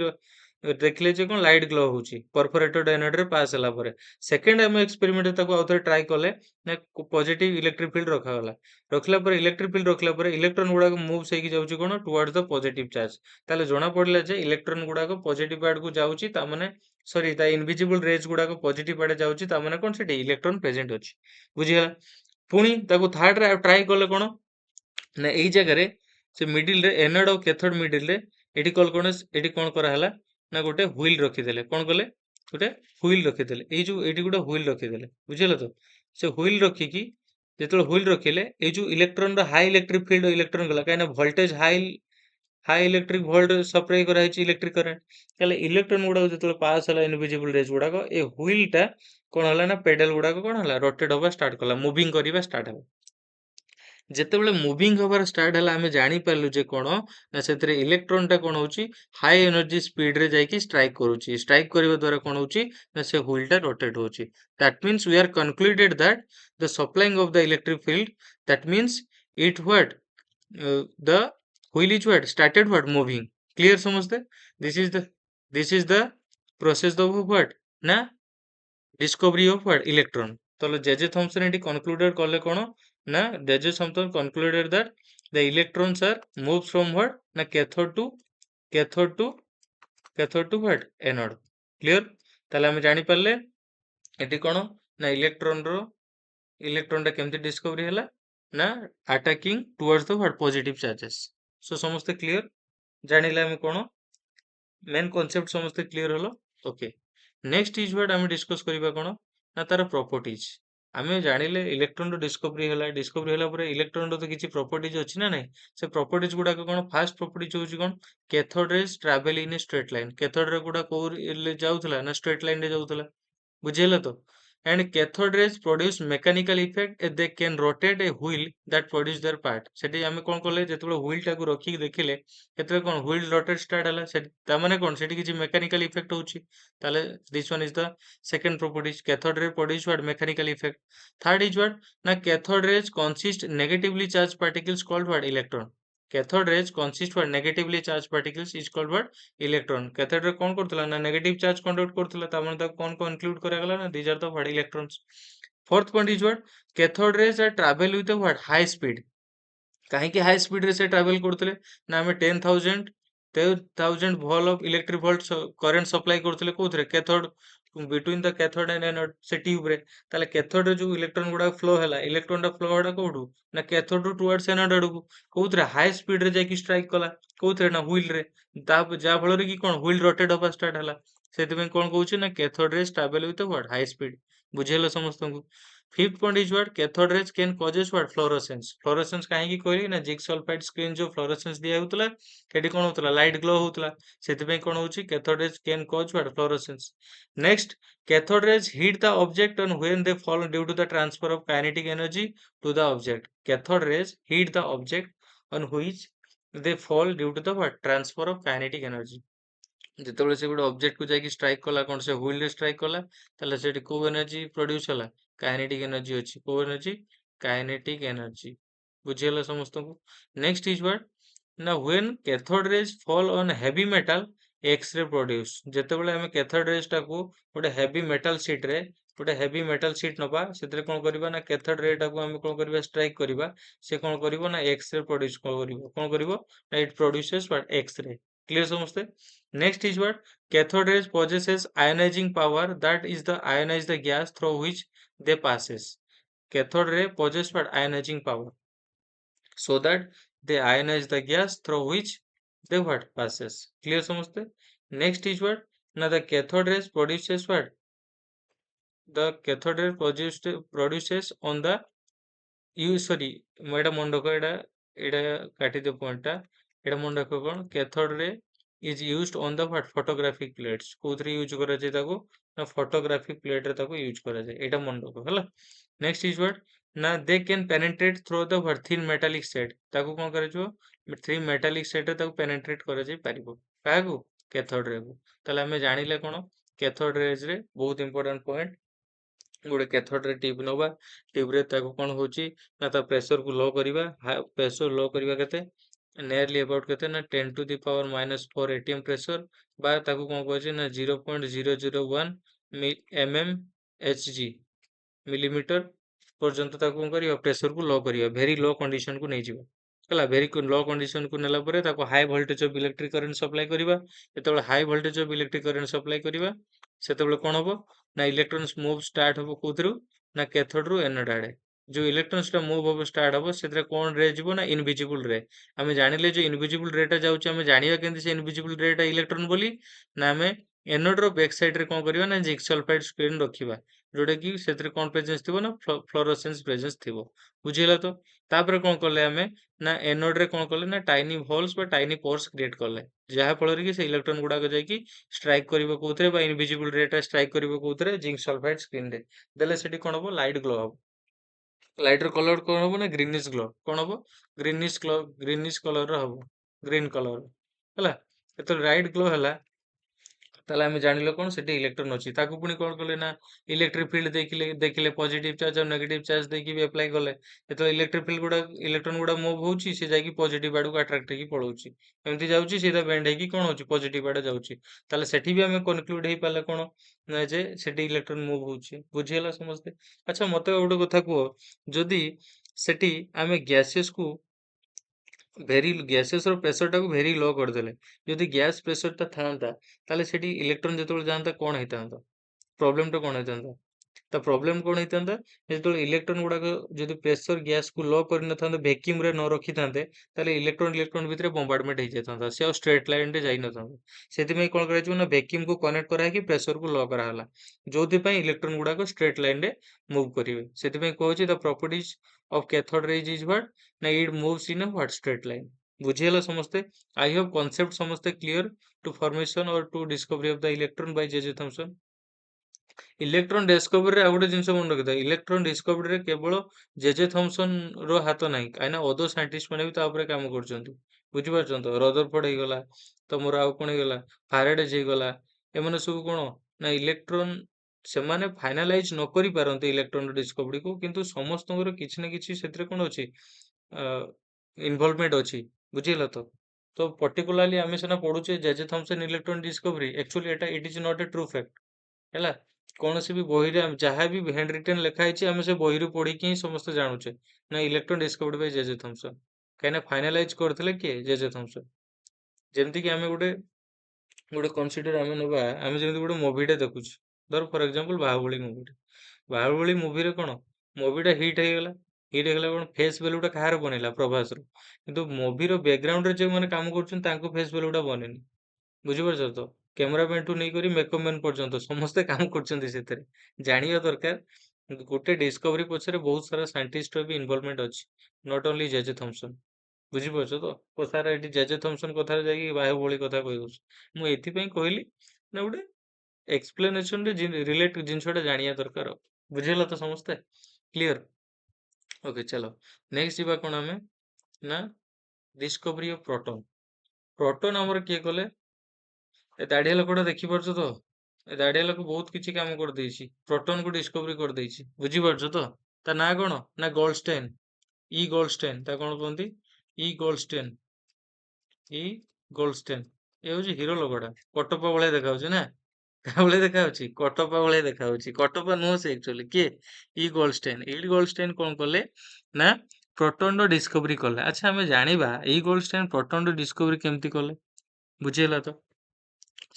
ଦେଖିଲେ ଯେ କଣ ଲାଇଟ ଗ୍ଲୋ ହଉଛି ପରଫୋରେଟେଡ ଏନୋଡ ରେ ପାସ୍ ହେଲା ପରେ ସେକେଣ୍ଡ ଆମେ ଏକ୍ସପେରିମେଣ୍ଟ ତାକୁ ଆଉଥରେ ଟ୍ରାଏ କଲେ ନା ପଜିଟିଭ ଇଲେକ୍ଟ୍ରିକ ଫିଲ୍ଡ ରଖାଗଲା ରଖିଲା ପରେ ଇଲେକ୍ଟ୍ରିକ ଫିଲ୍ଡ ରଖିଲା ପରେ ଇଲେକ୍ଟ୍ରନ ଗୁଡାକ ମୁଭ୍ସ ହେଇକି ଯାଉଛି କଣ ଟୁୱାର୍ଡ ଦ ପଜିଟିଭ ଚାର୍ଜ ତାହେଲେ ଜଣା ପଡିଲା ଯେ ଇଲେକ୍ଟ୍ରନ ଗୁଡାକ ପଜିଟିଭ ଆଡକୁ ଯାଉଛି ତାମାନେ ସରି ତା ଇନଭିଜିବୁଲ ରେଜ ଗୁଡାକ ପଜିଟିଭ ଆଡେ ଯାଉଛି ତାମାନେ କଣ ସେଠି ଇଲେକ୍ଟ୍ରନ ପ୍ରେଜେଣ୍ଟ ଅଛି ବୁଝିଗଲା ପୁଣି ତାକୁ ଥାର୍ଡ ରେ ଟ୍ରାଏ କଲେ କଣ ନା ଏଇ ଜାଗାରେ ସେ ମିଡିଲ ରେ ଏନୋଡ ଆଉ କ୍ୟାଥୋଡ ମିଡିଲ ରେ ଏଠି କଣ କରାହେଲା ନା ଗୋଟେ ହୁଇଲ ରଖିଦେଲେ କଣ କଲେ ଗୋଟେ ହୁଇଲ ରଖିଦେଲେ ଏଇ ଯୋଉ ଏଇଠି ଗୋଟେ ହୁଇଲ ରଖିଦେଲେ ବୁଝିହେଲା ତ ସେ ହୁଇଲ ରଖିକି ଯେତେବେଳେ ହୁଇଲ ରଖିଲେ ଏଇ ଯୋଉ ଇଲେକ୍ଟ୍ରନ ର ହାଇ ଇଲେକ୍ଟ୍ରିକ ଫିଲ୍ଡ ଇଲେକ୍ଟ୍ରନ ଗଲା କାହିଁକି ନା voltage high electric volt supply କରାଯାଇଛି ଇଲେକ୍ଟ୍ରିକ କରେଣ୍ଟ ତାହେଲେ ଇଲେକ୍ଟ୍ରନ ଗୁଡାକ ଯେତେବେଳେ ପାସ୍ ହେଲା ଇନଭିଜିବୁଲ ରେଜ ଗୁଡାକ ଏ ହୁଇଲ ଟା କଣ ହେଲା ନା ପେଡାଲ ଗୁଡାକ କଣ ହେଲା ରୋଟେଟ ହବା ଷ୍ଟାର୍ଟ କଲା ମୁଭିଂ କରିବା ଷ୍ଟାର୍ଟ ହେଲା ଯେତେବେଳେ ମୁଭିଂ ହବାର ଷ୍ଟାର୍ଟ ହେଲା ଆମେ ଜାଣିପାରିଲୁ ଯେ କଣ ନା ସେଥିରେ ଇଲେକ୍ଟ୍ରନ ଟା କଣ ହଉଛି ହାଇ ଏନର୍ଜି ସ୍ପିଡ ରେ ଯାଇକି ଷ୍ଟ୍ରାଇକ କରୁଛି ଷ୍ଟ୍ରାଇକ କରିବା ଦ୍ୱାରା କଣ ହଉଛି ନା ସେ ହୁଇଲ ଟା ରୋଟେଟ ହଉଛି that means we are concluded that the supplying of the electric field that means it what the wheel is what started what moving clear समझते this is the process of what ना discovery of what electron তাহলে JJ Thomson এটি concluded করলে কোন না JJ Thomson concluded that the electrons are moved from what না cathode to cathode to what anode clear তাহলে ଆମେ ଜାଣି ପାରିଲେ ଏଠି କଣ ନା ଇଲେକ୍ଟ୍ରନ ଟା କେମିତି ଡିସ୍କଭରି ହେଲା ନା attacking towards the what positive charges so ସମସ୍ତେ କ୍ଲିୟର ଜାଣିଲେ ଆମେ କଣ ମେନ୍ କନସେପ୍ଟ ସମସ୍ତେ କ୍ଲିୟର ହলো ଓକେ ନେକ୍ସଟ ଇଜ ହ୍ୱାଟ ଆମେ ଡିସ୍କସ କରିବା କଣ ନା ତାର ପ୍ରପର୍ଟିଜ ଆମେ ଜାଣିଲେ ଇଲେକ୍ଟ୍ରନ ର ଡିସ୍କଭରି ହେଲା ପରେ ଇଲେକ୍ଟ୍ରନ ର ତ କିଛି ପ୍ରପର୍ଟିଜ ଅଛି ନା ନାଇଁ ସେ ପ୍ରପର୍ଟିଜ ଗୁଡାକ କଣ ଫାର୍ଷ୍ଟ ପ୍ରପର୍ଟିଜ ହଉଛି କଣ cathode rays travel in a straight line cathode ray ଗୁଡା କୋଉ ଯାଉଥିଲା ନା straight line ରେ ଯାଉଥିଲା ବୁଝିହେଲା ତ and cathode rays produce mechanical effect they can rotate a wheel that produce their part ସେଠି ଆମେ କଣ କଲେ ଯେତେବେଳେ wheel ଟାକୁ ରଖିକି ଦେଖିଲେ ସେତେବେଳେ କଣ wheel rotate start ହେଲା ତାମାନେ କଣ ସେଠି କିଛି mechanical effect ହଉଛି ତାହେଲେ this one is the second property cathode ray produce what mechanical effect third is what na cathode rays consist negatively charged particles called what electron cathode rays consist what negatively charged particles is called what electron cathode ray कौन करथला ना negative charge conduct करथला त हमन त कौन को include करा गला ना these are the what electrons fourth point is what cathode rays are travel with what high speed କାହିଁକି ହାଇ ସ୍ପିଡ ରେ ସେ ଟ୍ରାଭେଲ କରୁଥିଲେ ନା ଆମେ 10,000 volt of electric volt current supply କରୁଥିଲେ କୋଉଥିରେ କ୍ୟାଥୋଡ ବିଟୱିନ ଦ କ୍ୟାଥୋଡ ଆଣ୍ଡ ଆନୋଡ ସେ ଟ୍ୟୁବ ରେ ତାହେଲେ କ୍ୟାଥୋଡ ରେ ଯୋଉ ଇଲେକ୍ଟ୍ରନ ଗୁଡା ଫ୍ଲୋ ହେଲା ଇଲେକ୍ଟ୍ରନ ଟା ଫ୍ଲୋ ହେଲା କୋଉଠୁ ନା କ୍ୟାଥୋଡ ରୁ ଟୁୱାର୍ଡସ ଆନୋଡ ଆଡକୁ କୋଉଥିରେ ହାଇ ସ୍ପିଡ ରେ ଯାଇକି ଷ୍ଟ୍ରାଇକ କଲା କୋଉଥିରେ ନା ହୁଇଲ ରେ ଯାହା ଫଳରେ କି କଣ ହୁଇଲ ରୋଟେଟ ହବା ଷ୍ଟାର୍ଟ ହେଲା ସେଥିପାଇଁ କଣ କହୁଛି ନା କ୍ୟାଥୋଡ ରେ travel with what high speed ବୁଝେଇଲ ସମସ୍ତଙ୍କୁ fifth point is what cathode rays can causes what fluorescence fluorescence काहेकि कहली ना जिंक सल्फाइड स्क्रीन जो फ्लोरोसेंस दिया होतला सेठी कोन होतला लाइट ग्लो होतला सेति पे कोन होची cathode rays can cause what fluorescence next cathode rays heat the object on when they fall due to the transfer of kinetic energy to the object cathode rays heat the object on which they fall due to the what transfer of kinetic energy ଯେତେବେଳେ ସେ ଗୋଟେ object କୁ ଯାଇକି strike କଲା କଣ ସେ wheel ରେ strike କଲା ତାହେଲେ ସେଠି କୋଉ ଏନର୍ଜି ପ୍ରଡ୍ୟୁସ ହେଲା କାଇନେଟିକ ଏନର୍ଜି ଅଛି କୋଉ ଏନର୍ଜି କାଇନେଟିକ ଏନର୍ଜି ବୁଝିଗଲା ସମସ୍ତଙ୍କୁ ନେକ୍ସଟ ଇଜ ୱାଟ ନା when cathode rays fall on heavy metal x-ray produce ଯେତେବେଳେ ଆମେ cathode rays ଟାକୁ ଗୋଟେ heavy metal sheet ରେ ଗୋଟେ heavy metal sheet ନବା ସେଥିରେ କଣ କରିବା ନା cathode ray ଟାକୁ ଆମେ କଣ କରିବା ଷ୍ଟ୍ରାଇକ୍ କରିବା ସେ କଣ କରିବ ନା x-ray produce କଣ କରିବ ନା it produces what x-ray clear ସମସ୍ତେ next is what cathode rays possesses ionizing power that is the ionize the gas through which they passes cathode ray possess what ionizing power so that they ionize the gas through which they what passes clear samoste next is what now the cathode rays produces what the cathode ray produces on the you sorry ଏଇଟା ମନେ ରଖ ଏଇଟା କାଟିଦିଅ point ଟା ଏଇଟା ମନେ ରଖ କଣ cathode ray is used on the what photographic plates କୋଉଥିରେ ୟୁଜ କରାଯାଏ ତାକୁ ନା photographic plate ରେ ତାକୁ ୟୁଜ କରାଯାଏ ଏଇଟା ମନେ ରଖ ହେଲା next is what ନା they can penetrate through the what thin metallic set ତାକୁ କଣ କରାଯିବ thin metallic set ରେ ତାକୁ penetrate କରାଯାଇ ପାରିବ କାହାକୁ cathode ray କୁ ତାହେଲେ ଆମେ ଜାଣିଲେ କଣ cathode rays ରେ ବହୁତ important point ଗୋଟେ cathode ରେ ଟ୍ୟୁବ ନବା ଟ୍ୟୁବ ରେ ତାକୁ କଣ ହଉଛି ନା ତା ପ୍ରେସର କୁ लो କରିବା ପ୍ରେସର लो କରିବା କେତେ nearly about କେତେ ନା 10 to the power minus 4 atm pressure ବା ତାକୁ କଣ କୁହାଯାଏ ନା 0.001 mm hg ମିଲିମିଟର ପର୍ଯ୍ୟନ୍ତ ତାକୁ କଣ କରିବା ପ୍ରେସର କୁ लो କରିବା ଭେରି लो କଣ୍ଡିସନ କୁ ନେଇଯିବା ହେଲା ଭେରି लो କଣ୍ଡିସନ କୁ ନେଲା ପରେ ତାକୁ high voltage of electric current supply କରିବା ଯେତେବେଳେ high voltage of electric current supply କରିବା ସେତେବେଳେ କଣ ହବ ନା ଇଲେକ୍ଟ୍ରନ୍ସ ମୁଭ ଷ୍ଟାର୍ଟ ହବ କୋଉଥିରୁ ନା କ୍ୟାଥୋଡ ରୁ ଏନୋଡ ଆଡେ ଯୋଉ ଇଲେକ୍ଟ୍ରନ୍ସ ଟା ମୁଭ ହବ ଷ୍ଟାର୍ଟ ହବ ସେଥିରେ କଣ ରେ ଯିବ ନା ଇନଭିଜିବୁଲ ରେ ଆମେ ଜାଣିଲେ ଯେ ଇନଭିଜିବୁଲ ରେ ଟା ଯାଉଛି ଆମେ ଜାଣିବା କେମିତି ସେ ଇନଭିଜିବୁଲ ରେ ଟା ଇଲେକ୍ଟ୍ରନ ବୋଲି ନା ଆମେ ଏନୋଡ ର ବ୍ୟାକ ସାଇଡ ରେ କଣ କରିବା ନା ଜିଙ୍କ ସଲଫାଇଡ ସ୍କ୍ରିନ୍ ରଖିବା ଯୋଉଟା କି ସେଥିରେ କଣ ପ୍ରେଜେନ୍ସ ଥିବ ନା ଫ୍ଲୋରୋସେନ୍ସ ପ୍ରେଜେନ୍ସ ଥିବ ବୁଝିହେଲା ତ ତାପରେ କଣ କଲେ ଆମେ ନା ଏନୋଡ ରେ କଣ କଲେ ନା ଟାଇନି ହୋଲ୍ସ ବା ଟାଇନି ପୋର୍ସ କ୍ରିଏଟ କଲେ ଯାହା ଫଳରେ କି ସେ ଇଲେକ୍ଟ୍ରନ ଗୁଡାକ ଯାଇକି ଷ୍ଟ୍ରାଇକ୍ କରିବ କୋଉଥିରେ ବା ଇନଭିଜିବୁଲ ରେ ଟା ଷ୍ଟ୍ରାଇକ୍ କରିବ କୋଉଥିରେ ଜିଙ୍କ ସଲଫାଇଡ ସ୍କ୍ରିନ ରେ ଦେଲେ ସେଠି କଣ ହବ ଲାଇଟ ଗ୍ଲୋ ହବ ଲାଇଟ ର କଲର କଣ ହବ ନା ଗ୍ରୀନିଶ ଗ୍ଲୋ କଣ ହବ ଗ୍ରୀନିଶ କଲର ର ହବ ଗ୍ରୀନ କଲର ହେଲା ଯେତେବେଳେ ଲାଇଟ ଗ୍ଲୋ ହେଲା ତାହେଲେ ଆମେ ଜାଣିଲେ କଣ ସେଠି ଇଲେକ୍ଟ୍ରନ ଅଛି ତାକୁ ପୁଣି କଣ କଲେ ନା ଇଲେକ୍ଟ୍ରିକ ଫିଲ୍ଡ ଦେଖିଲେ ପଜିଟିଭ ଚାର୍ଜ ଆଉ ନେଗେଟିଭ ଚାର୍ଜ ଦେଇକି ବି ଆପ୍ଲାଏ କଲେ ଯେତେବେଳେ ଇଲେକ୍ଟ୍ରିକ ଫିଲ୍ଡ ଗୁଡା ଇଲେକ୍ଟ୍ରନ ଗୁଡା ମୁଭ୍ ହଉଛି ସେ ଯାଇକି ପଜିଟିଭ ଆଡକୁ ଆଟ୍ରାକ୍ଟ ହେଇକି ପଳଉଛି ଏମିତି ଯାଉଛି ସିଧା ବେଣ୍ଡ ହେଇକି କଣ ହଉଛି ପଜିଟିଭ ଆଡେ ଯାଉଛି ତାହେଲେ ସେଠି ବି ଆମେ କନକ୍ଲୁଡ ହେଇପାରିଲେ କଣ ନା ଯେ ସେଠି ଇଲେକ୍ଟ୍ରନ ମୁଭ୍ ହଉଛି ବୁଝିହେଲା ସମସ୍ତେ ଆଚ୍ଛା ମତେ ଗୋଟେ କଥା କୁହ ଯଦି ସେଠି ଆମେ ଗ୍ୟାସେସ୍ କୁ ଭେରି ଗ୍ୟାସେସ୍ ର ପ୍ରେସର ଟାକୁ ଭେରି ଲୋ କରିଦେଲେ ଯଦି ଗ୍ୟାସ ପ୍ରେସର ଟା ଥାନ୍ତା ତାହେଲେ ସେଠି ଇଲେକ୍ଟ୍ରନ ଯେତେବେଳେ ଯାଆନ୍ତା କଣ ହେଇଥାନ୍ତା ପ୍ରୋବ୍ଲେମ ଟା କଣ ହେଇଥାନ୍ତା ତା ପ୍ରୋବ୍ଲେମ କଣ ହେଇଥାନ୍ତା ଯେତେବେଳେ ଇଲେକ୍ଟ୍ରନ ଗୁଡାକ ଯଦି ପ୍ରେସର ଗ୍ୟାସ କୁ ଲୋ କରିନଥାନ୍ତେ ଭେକ୍ୟୁମ ରେ ନ ରଖିଥାନ୍ତେ ତାହେଲେ ଇଲେକ୍ଟ୍ରନ ଭିତରେ ବୋମ୍ବାର୍ଡମେଣ୍ଟ ହେଇଯାଇଥାନ୍ତା ସେ ଆଉ ଷ୍ଟ୍ରେଟ ଲାଇନ ରେ ଯାଇନଥାନ୍ତା ସେଥିପାଇଁ କଣ କରାଯିବ ନା ଭେକ୍ୟୁମ କୁ କନେକ୍ଟ କରାହେଇକି ପ୍ରେସର କୁ ଲୋ କରାହେଲା ଯୋଉଥିପାଇଁ ଇଲେକ୍ଟ୍ରନ ଗୁଡାକ ଷ୍ଟ୍ରେଟ ଲାଇନ ରେ ମୁଭ୍ କରିବେ ସେଥିପାଇଁ କହୁଛି the properties of cathode rays is what ନା ଇଟ ମୁଭ୍ସ ଇନ ଅ ହ୍ୱାଟ ଷ୍ଟ୍ରେଟ ଲାଇନ ବୁଝିହେଲା ସମସ୍ତେ ଆଇ ହୋପ କନସେପ୍ଟ ସମସ୍ତେ clear to formation or to discovery of the electron by J Thomson electron ଡିସ୍କଭରୀରେ ଆଉ ଗୋଟେ ଜିନିଷ ମନେ ରଖିଥାଏ ଇଲେକ୍ଟ୍ରନ ଡିସ୍କଭରୀରେ କେବଳ ଜେ ଥମସନ ର ହାତ ନାହିଁ କାହିଁକିନା ଅଦର ସାଇଣ୍ଟିଷ୍ଟ ମାନେ ବି ତା ଉପରେ କାମ କରୁଛନ୍ତି ବୁଝିପାରୁଛନ୍ତି ତ ରଦରଫୋର୍ଡ ହେଇଗଲା ତମର ଆଉ କଣ ହେଇଗଲା ଫାରାଡେଜ ହେଇଗଲା ଏମାନେ ସବୁ କଣ ନା ଇଲେକ୍ଟ୍ରନ ସେମାନେ ଫାଇନାଲାଇଜ ନ କରି ପାରନ୍ତି ଇଲେକ୍ଟ୍ରନ ଡିସ୍କଭରୀକୁ କିନ୍ତୁ ସମସ୍ତଙ୍କର କିଛି ନା କିଛି ସେଥିରେ କଣ ଅଛି ଇନଭଲଭମେଣ୍ଟ ଅଛି ବୁଝିହେଲା ତ ତ ପର୍ଟିକୁଲାରଲି ଆମେ ସିନା ପଢୁଛେ J Thomson electron discovery actually ଏଟା it is not a true fact ହେଲା କୌଣସି ବି ବହିରେ ଯାହା ବି ହ୍ୟାଣ୍ଡ ରିଟେନ ଲେଖା ହେଇଛି ଆମେ ସେ ବହିରୁ ପଢିକି ହିଁ ସମସ୍ତେ ଜାଣୁଛେ ନା electron discovered Bai J Thomson କାହିଁକିନା ଫାଇନାଲାଇଜ କରିଥିଲେ କିଏ ଜେ ଥମସନ ଯେମିତି କି ଆମେ ଗୋଟେ ଗୋଟେ କନସିଡର ଆମେ ନବା ଆମେ ଯେମିତି ଗୋଟେ ମୁଭିଟେ ଦେଖୁଛୁ ଧର ଫର ଏକ୍ସାମ୍ପଲ ବାହୁବଳୀ ମୁଭିଟେ ବାହୁବଳୀ ମୁଭିରେ କଣ ମୁଭିଟା ହିଟ୍ ହେଇଗଲା କଣ ଫେସ୍ ଭ୍ୟାଲୁ ଟା କାହାର ବନେଇଲା ପ୍ରଭାସର କିନ୍ତୁ ମୁଭିର ବ୍ୟାକଗ୍ରାଉଣ୍ଡରେ ଯେଉଁମାନେ କାମ କରୁଛନ୍ତି ତାଙ୍କ ଫେସ୍ ଭ୍ୟାଲୁ ଟା ବନେନି ବୁଝିପାରୁଛ ତ କ୍ୟାମେରାମ୍ୟାନ ଠୁ ନେଇକରି ମେକଅପ୍ ମ୍ୟାନ ପର୍ଯ୍ୟନ୍ତ ସମସ୍ତେ କାମ କରୁଛନ୍ତି ସେଥିରେ ଜାଣିବା ଦରକାର ଗୋଟେ ଡିସ୍କଭରି ପଛରେ ବହୁତ ସାରା ସାଇଣ୍ଟିଷ୍ଟର ବି ଇନଭଲଭମେଣ୍ଟ ଅଛି, ନଟ୍ ଓନ୍ଲି ଜେଜେ ଥମ୍ପସନ୍। ବୁଝିପାରୁଛ ତ? ସାରା ଏଠି ଜେଜେ ଥମ୍ପସନ୍ କଥାରେ ଯାଇକି ବାହୁବଳି କଥା କହିଦଉଛି। ମୁଁ ଏଥିପାଇଁ କହିଲି ନା ଗୋଟେ ଏକ୍ସପ୍ଲେନେସନ ରେ ରିଲେଟ ଜିନିଷଟା ଜାଣିବା ଦରକାର ଆଉ। ବୁଝିଗଲା ତ ସମସ୍ତେ? କ୍ଲିୟର? ଓକେ ଚାଲ ନେକ୍ସଟ ଯିବା କଣ ଆମେ ନା ଡିସ୍କଭରି ଅଫ ପ୍ରୋଟନ। ପ୍ରୋଟନ ଆମର କିଏ କଲେ? ଏ ଦାଢିଆ ଲୋକଟା ଦେଖିପାରୁଛ ତ? ଏ ଦାଢିଆ ଲୋକ ବହୁତ କିଛି କାମ କରିଦେଇଛି, ପ୍ରୋଟନ କୁ ଡିସ୍କଭରି କରିଦେଇଛି। ବୁଝିପାରୁଛ ତ? ତା ନାଁ କଣ ନା ଗୋଲ୍ଡଷ୍ଟେନ୍। ଇ ଗୋଲ୍ଡଷ୍ଟେନ୍ ତା କଣ କୁହନ୍ତି? ଇ ଗୋଲ୍ଡଷ୍ଟେନ୍। ଇ ଗୋଲ୍ଡଷ୍ଟେନ୍। ଏ ହଉଛି ହିରୋ ଲୋକଟା, କଟପ୍ପା ଭଳିଆ ଦେଖାଯାଉଛି ନା? କାହା ଭଳିଆ ଦେଖାଯାଉଛି? କଟପ୍ପା ଭଳିଆ ଦେଖାଯାଉଛି। କଟପ୍ପା ନୁହଁ ସେ ଆକ୍ଚୁଆଲି କିଏ? ଇ ଗୋଲ୍ଡଷ୍ଟେନ୍। ଇ ଗୋଲ୍ଡଷ୍ଟେନ୍ କଣ କଲେ ନା ପ୍ରୋଟନ ର ଡିସ୍କଭରି କଲେ। ଆଚ୍ଛା ଆମେ ଜାଣିବା ଇ ଗୋଲ୍ଡଷ୍ଟେନ୍ ପ୍ରୋଟନ ର ଡିସ୍କଭରି କେମିତି କଲେ? ବୁଝିହେଲା ତ?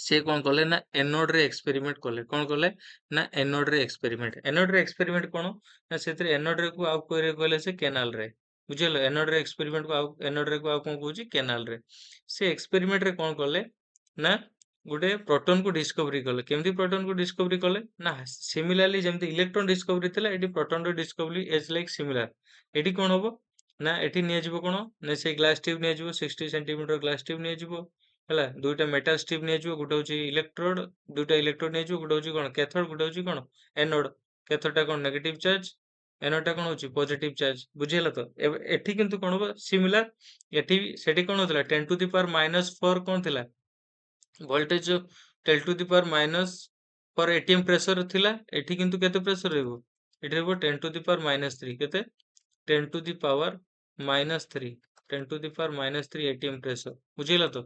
ସେ କଣ କଲେ ନା ଏନୋଡ ରେ ଏକ୍ସପେରିମେଣ୍ଟ କଲେ। କଣ କଲେ ନା ଏନୋଡ ରେ ଏକ୍ସପେରିମେଣ୍ଟ। ଏନୋଡ ରେ ଏକ୍ସପେରିମେଣ୍ଟ କଣ ନା ସେଥିରେ ଏନୋଡ ରେ କୁ ଆଉ କହିଲେ କହିଲେ ସେ କେନାଲ ରେ। ବୁଝିଗଲ? ଏନୋଡ ରେ ଏକ୍ସପେରିମେଣ୍ଟ କୁ ଆଉ ଏନୋଡ ରେ କୁ ଆଉ କଣ କହୁଛି କେନାଲ ରେ। ସେ ଏକ୍ସପେରିମେଣ୍ଟ ରେ କଣ କଲେ ନା ଗୋଟେ ପ୍ରୋଟନ କୁ ଡିସ୍କଭରି କଲେ। କେମିତି ପ୍ରୋଟନ କୁ ଡିସ୍କଭରି କଲେ ନା ସିମିଲାରଲି ଯେମିତି ଇଲେକ୍ଟ୍ରନ ଡିସ୍କଭରି ଥିଲା, ଏଠି ପ୍ରୋଟନ ର ଡିସ୍କଭରି ଇଜ ଲାଇକ ସିମିଲାର। ଏଠି କଣ ହବ ନା ଏଠି ନିଆଯିବ କଣ ନା ସେଇ ଗ୍ଲାସ ଟ୍ୟୁବ ନିଆଯିବ, 60 ସେଣ୍ଟିମିଟର ଗ୍ଲାସ ଟ୍ୟୁବ ନିଆଯିବ ହେଲା। ଦୁଇଟା ମେଟାଲ ଷ୍ଟ୍ରିପ ନିଆଯିବ, ଗୋଟେ ହଉଛି ଇଲେକ୍ଟ୍ରୋଡ, ଦୁଇଟା ଇଲେକ୍ଟ୍ରୋଡ ନିଆଯିବ, ଗୋଟେ ହଉଛି କଣ କ୍ୟାଥୋଡ, ଗୋଟେ ହଉଛି କଣ ଏନୋଡ। କ୍ୟାଥୋଡ ଟା କଣ ନେଗେଟିଭ ଚାର୍ଜ, ଏନୋଡ ଟା କଣ ହଉଛି ପଜିଟିଭ ଚାର୍ଜ। ବୁଝିହେଲା ତ? ଏବେ ଏଠି କିନ୍ତୁ କଣ ହବ ସିମିଲାର। ଏଠି ସେଠି କଣ ହଉଥିଲା 10 ଟୁ ଦି ପାୱାର ମାଇନସ 4 କଣ ଥିଲା voltage, 10 to the power minus 4 ATM pressure ଥିଲା। ଏଠି କିନ୍ତୁ କେତେ ପ୍ରେସର ରହିବ? ଏଠି ରହିବ 10 ଟୁ ଦି ପାୱାର ମାଇନସ 3। କେତେ? 10 to the power minus 3। 10 to the power minus 3 ATM pressure. ବୁଝିହେଲା ତ?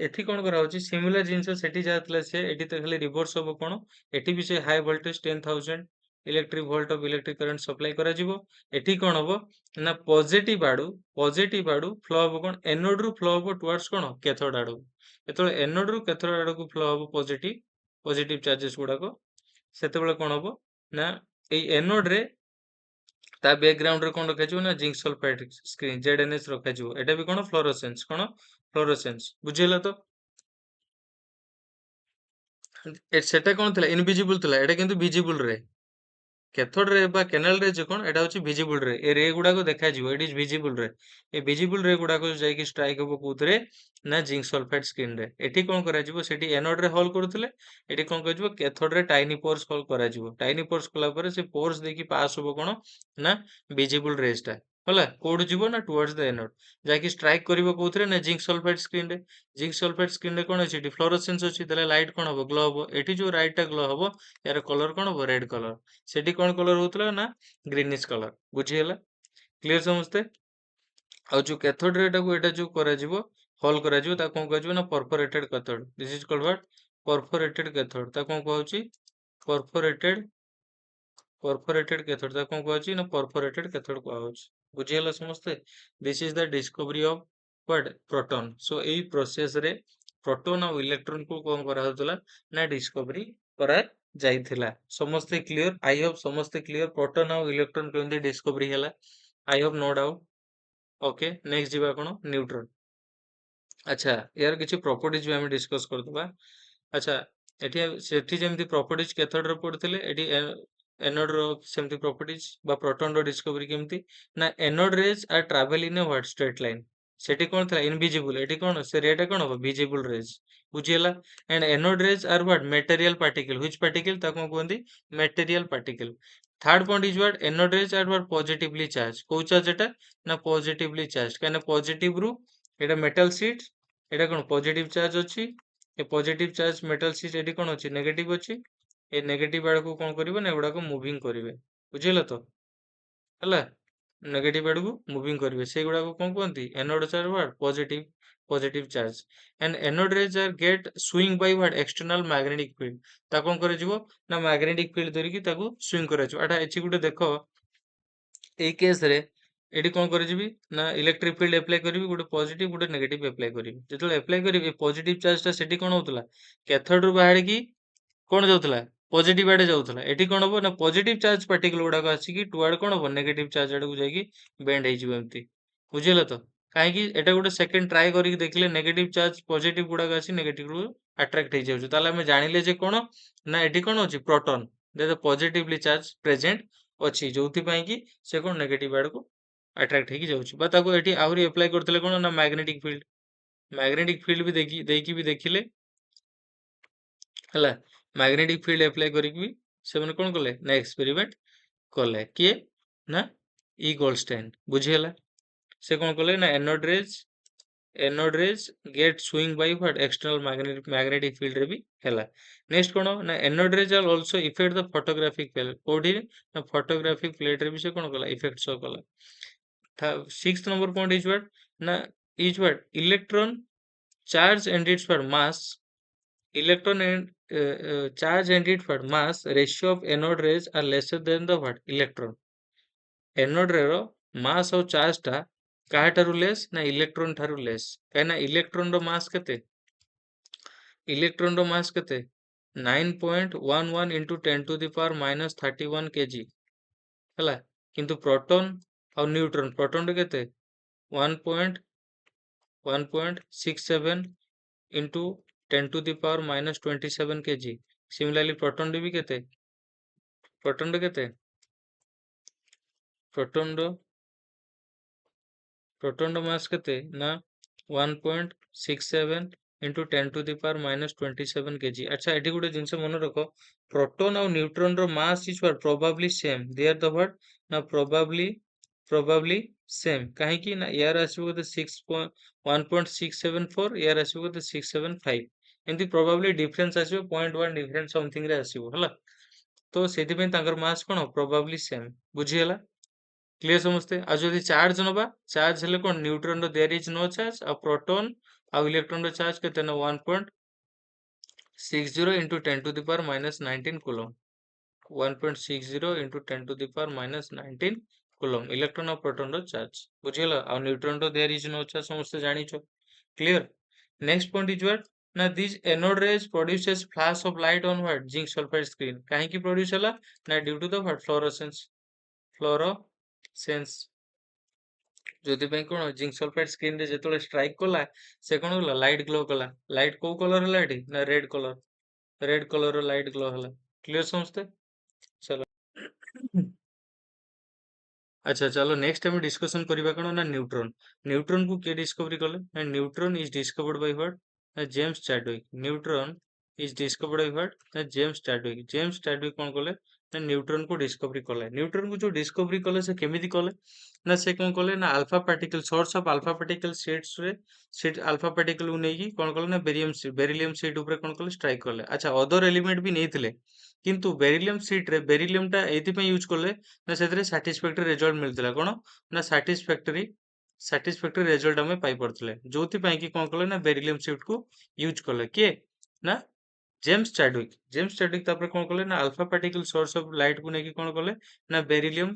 ଏଠି କଣ କରାହଉଛି ସିମିଲାର ଜିନିଷ ସେଠି ଯାହା ଥିଲା ସେ ଏଠି ତ ଖାଲି ରିଭର୍ସ ହବ। କଣ ଏଠି ବି ସେ high voltage 10,000 electric volt of electric current supply କରାଯିବ। ଏଠି କଣ ହବ ନା ପଜିଟିଭ ଆଡୁ ଫ୍ଲୋ ହବ କଣ ଏନୋଡ ରୁ ଫ୍ଲୋ ହବ ଟୁୱାର୍ଡସ କଣ କ୍ୟାଥୋଡ ଆଡକୁ। ଯେତେବେଳେ ଏନୋଡ ରୁ କ୍ୟାଥୋଡ ଆଡକୁ ଫ୍ଲୋ ହବ ପଜିଟିଭ ଚାର୍ଜେସ ଗୁଡାକ, ସେତେବେଳେ କଣ ହବ ନା ଏଇ ଏନୋଡ ରେ ତା ବ୍ୟାକଗ୍ରାଉଣ୍ଡ ରେ କଣ ରଖାଯିବ ନା ଜିଙ୍କ ସଲଫାଇଡ ସ୍କ୍ରିନ୍ ZNS ରଖାଯିବ। ଏଟା ବି କଣ ଫ୍ଲୋରୋସେନ୍ସ, କଣ ଫ୍ଲୋରୋସେନ୍ସ। ବୁଝିହେଲା ତ? ସେଟା କଣ ଥିଲା ଇନଭିଜିବୁଲ ଥିଲା, ଏଟା କିନ୍ତୁ ଭିଜିବୁଲ ରେ। କ୍ୟାଥୋଡ ରେ ବା କେନାଲ ରେ ଯେ କଣ ଏଟା ହଉଛି ଭିଜିବୁଲ ରେ। ଏ ରେ ଗୁଡାକ ଦେଖାଯିବ, ଇଟ ଇଜ ଭିଜିବୁଲ ରେ। ଏ ଭିଜିବୁଲ ରେ ଗୁଡାକ ଯାଇକି ଷ୍ଟ୍ରାଇକ ହବ କୋଉଥିରେ ନା ଜିଙ୍କ ସଲଫାଇଡ ସ୍କ୍ରିନ୍ ରେ। ଏଠି କଣ କରାଯିବ ସେଠି ଏନୋଡ ରେ ହୋଲ କରୁଥିଲେ, ଏଠି କଣ କରାଯିବ କ୍ୟାଥୋଡ ରେ ଟାଇନି ପୋର୍ସ ହୋଲ କରାଯିବ। ଟାଇନି ପୋର୍ସ କଲା ପରେ ସେ ପୋର୍ସ ଦେଇକି ପାସ୍ ହବ କଣ ନା ଭିଜିବୁଲ ରେଜ୍ ଟା ହେଲା କୋଉଠି ଯିବ ନା ଟୁୱାର୍ଡସ ଦ ଏନୋଡ, ଯାଇକି ଷ୍ଟ୍ରାଇକ କରିବ କୋଉଥିରେ ନା ଜିଙ୍କ ସଲଫାଇଡ ସ୍କ୍ରିନ୍ ରେ। ଜିଙ୍କ ସଲଫାଇଡ ସ୍କ୍ରିନ୍ ରେ କଣ ଅଛି ଏଠି ଫ୍ଲୋରୋସେନ୍ସ ଅଛି, ତାହେଲେ ଲାଇଟ କଣ ହବ ଗ୍ଲୋ ହବ। ଏଠି ଯୋଉ ଲାଇଟ ଟା ଗ୍ଲୋ ହବ ୟାର କଲର କଣ ହବ ରେଡ କଲର। ସେଠି କଣ କଲର ହଉଥିଲା ନା ଗ୍ରୀନିଶ କଲର। ବୁଝିହେଲା? କ୍ଲିୟର ସମସ୍ତେ? ଆଉ ଯୋଉ କ୍ୟାଥୋଡ ରେ ଏଟା ଯୋଉ କରାଯିବ ହଲ କରାଯିବ ତାକୁ କଣ କୁହାଯିବ ନା perforated cathode. This is called what? Perforated cathode. ତାକୁ କଣ କୁହାଯାଉଛି? ପରଫୋରେଟେଡ କ୍ୟାଥୋଡ। ତାକୁ କଣ କୁହାଯାଉଛି ନା ପରଫୋରେଟେଡ କ୍ୟାଥୋଡ କୁହାଯାଉଛି। ବୁଝିହେଲା ସମସ୍ତେ? This is the discovery of what proton. So ଏଇ ପ୍ରୋସେସ ରେ ପ୍ରୋଟନ ଆଉ ଇଲେକ୍ଟ୍ରନ କୁ କଣ କରାହଉଥିଲା ନା ଡିସ୍କଭରି କରାଯାଇଥିଲା। ସମସ୍ତେ କ୍ଲିୟର? ଆଇ ହୋପ ସମସ୍ତେ କ୍ଲିୟର ପ୍ରୋଟନ ଆଉ ଇଲେକ୍ଟ୍ରନ କେମିତି ଡିସ୍କଭରି ହେଲା। I hope no doubt. Okay next ଯିବା କଣ ନ୍ୟୁଟ୍ରନ। ଆଚ୍ଛା ୟାର କିଛି ପ୍ରପର୍ଟିଜ ବି ଆମେ ଡିସ୍କସ କରିଦବା। ଆଚ୍ଛା ଏଠି ସେଠି ଯେମିତି ପ୍ରପର୍ଟିଜ କ୍ୟାଥୋଡ ର ପଢିଥିଲେ, ଏଠି ଏନୋଡ ର ସେମିତି ପ୍ରପର୍ଟିଜ ବା ପ୍ରୋଟନ ର ଡିସ୍କଭରି କେମିତି ନା anode rays are travel in a what straight line. ସେଠି କଣ ଥିଲା ଇନଭିଜିବୁଲ, ଏଠି କଣ ସେ ରେ ଟା କଣ ହବ ଭିଜିବୁଲ ରେଜ୍। ବୁଝିହେଲା? and anode rays are what material particle, which particle ତାକୁ କଣ କୁହନ୍ତି material particle. third point is what anode rays are what positively charged. କୋଉ ଚାର୍ଜ ଏଟା ନା positively charged, କାହିଁକି ନା ପଜିଟିଭ ରୁ ଏଟା metal sheet, ଏଟା କଣ ପଜିଟିଭ ଚାର୍ଜ ଅଛି। A positive charge metal sheet ଏଠି କଣ ଅଛି ନେଗେଟିଭ ଅଛି। ଏ ନେଗେଟିଭ ଆଡକୁ କଣ କରିବ ନା ଏଗୁଡାକୁ ମୁଭିଂ କରିବେ। ବୁଝିହେଲା ତ? ହେଲା ନେଗେଟିଭ ଆଡକୁ ମୁଭିଂ କରିବେ, ସେଇଗୁଡାକୁ କଣ କୁହନ୍ତି anode are what positive charge. and anode rays are get swing by what external magnetic field. ତାକୁ କଣ କରାଯିବ ନା magnetic field ଧରିକି ତାକୁ swing କରାଯିବ। ଏଟା ଏଠି ଗୋଟେ ଦେଖ ଏଇ କେସ ରେ ଏଠି କଣ କରାଯିବି ନା ଇଲେକ୍ଟ୍ରିକ ଫିଲ୍ଡ ଆପ୍ଲାଏ କରିବି, ଗୋଟେ ପଜିଟିଭ ଗୋଟେ ନେଗେଟିଭ ଆପ୍ଲାଏ କରିବି। ଯେତେବେଳେ ଆପ୍ଲାଏ କରିବି ପଜିଟିଭ ଚାର୍ଜ ଟା ସେଠି କଣ ହଉଥିଲା କ୍ୟାଥୋଡ ରୁ ବାହାରିକି କଣ ଯାଉଥିଲା ପଜିଟିଭ ଆଡେ ଯାଉଥିଲା। ଏଠି କଣ ହବ ନା ପଜିଟିଭ ଚାର୍ଜ ପାର୍ଟିକଲ ଗୁଡାକ ଆସିକି ଟୁଆର୍ଡ କଣ ହବ ନେଗେଟିଭ ଚାର୍ଜ ଆଡକୁ ଯାଇକି ବେଣ୍ଡ ହେଇଯିବ ଏମିତି। ବୁଝିହେଲା ତ? କାହିଁକି ଏଟା ଗୋଟେ ସେକେଣ୍ଡ ଟ୍ରାଏ କରିକି ଦେଖିଲେ ନେଗେଟିଭ ଚାର୍ଜ ପଜିଟିଭ ଗୁଡାକ ଆସି ନେଗେଟିଭ ରୁ ଆଟ୍ରାକ୍ଟ ହେଇଯାଉଛି। ତାହେଲେ ଆମେ ଜାଣିଲେ ଯେ କଣ ନା ଏଠି କଣ ଅଛି proton. there the positively charge present ଅଛି ଯୋଉଥିପାଇଁ କି ସେ କଣ ନେଗେଟିଭ ଆଡକୁ ଆଟ୍ରାକ୍ଟ ହେଇକି ଯାଉଛି ବା ତାକୁ ଏଠି ଆହୁରି ଆପ୍ଲାଏ କରିଥିଲେ କଣ ନା ମ୍ୟାଗ୍ନେଟିକ ଫିଲ୍ଡ ବି ଦେଇକି ବି ଦେଖିଲେ ହେଲା ମ୍ୟାଗ୍ନେଟିକ ଫିଲ୍ଡ ଆପ୍ଲାଏ କରିକି ବି ସେମାନେ କଣ କଲେ ନା ଏକ୍ସପେରିମେଣ୍ଟ କଲେ କିଏ ନା ଇ ଗୋଲ୍ଡଷ୍ଟାଇନ ବୁଝିହେଲା ସେ କଣ କଲେ ନା anode rays get swing by what external magnetic field रे भी ହେଲା next कौन ना anode rays are also affect the photographic plate कोठी ना photographic plate रे भी से कौन कला effect show कला था sixth number point is what ना is what electron charge and its what mass electron and charge and its what mass ratio of anode rays are lesser than the what electron anode ray row mass और charge टा କାହା ଠାରୁ less ନା electron ଠାରୁ less କାହିଁକି ନା electron ର mass କେତେ electron ର mass କେତେ 9.11 into 10 to the power minus 31 kg ହେଲା କିନ୍ତୁ proton ଆଉ neutron proton ର କେତେ 1.67 into 10 to the power minus 27 kg similarly proton ର ବି କେତେ proton ର କେତେ proton ର mass କେତେ ନା 1.67 into 10 to the power minus 27 kg अच्छा ଏଠି ଗୋଟେ ଜିନିଷ ମନେ ରଖ proton ଆଉ neutron ର mass is what probably same they are the what ନା probably same କାହିଁକି ନା ୟାର ଆସିବ ବୋଧେ 1.674 ୟାର ଆସିବ ବୋଧେ 675 ଏମିତି probably difference ଆସିବ 0.1 difference something ରେ ଆସିବ ହେଲା ତ ସେଥିପାଇଁ ତାଙ୍କର mass କଣ probably same ବୁଝିହେଲା क्लियर समझते आज जदि चार्ज नबा चार्ज हेले कोन न्यूट्रॉन रो देयर इज नो चार्ज आ प्रोटॉन आ इलेक्ट्रॉन रो चार्ज केते ना 1.60 into 10 to the power minus 19 coulomb 1.60 into 10 to the power minus 19 coulomb electron और प्रोटॉन रो चार्ज बुझियला आ न्यूट्रॉन रो देयर इज नो चार्ज समस्त जानिछो clear next point is what ना this anode rays produces flash of light on what zinc sulphide screen काहे की प्रोड्यूस होला ना due to the what fluorescence जोथिपाई कोन जिंक सल्फाइड स्क्रीन रे जेतोले स्ट्राइक कला से कोन होला लाइट ग्लो कला लाइट को कलर हला एठी ना रेड कलर रो लाइट ग्लो हला क्लियर समझते चलो अच्छा चलो नेक्स्ट हम डिस्कशन करबा कोन ना न्यूट्रॉन को के डिस्कवरी कले ना neutron is discovered by what ना James Chadwick neutron is discovered by what ना जेम्स चैडविक कोन कले ना न्यूट्रॉन को डिस्कवरी कले न्यूट्रॉन को जो डिस्कवरी कले से केमिति कले ना से कोन कले ना alpha particle source of alpha particle seats रे सीट अल्फा पार्टिकल को नेकी कोन कले ना बेरिलियम सीट ऊपर कोन कले स्ट्राइक कले अच्छा अदर एलिमेंट भी नेथिले किंतु बेरिलियम सीट रे बेरिलियम टा एथि पे यूज करले ना सेतरे सैटिस्फैक्टरी रिजल्ट मिलतिला कोन ना सैटिस्फैक्टरी रिजल्ट हमें पाई पड़थिले जोथि पई कि कोन कले ना बेरिलियम सीट को यूज कले के ना जेम्स चैडविक तापर कोन कले ना alpha particle source of light को नेकी कोन कले ना बेरिलियम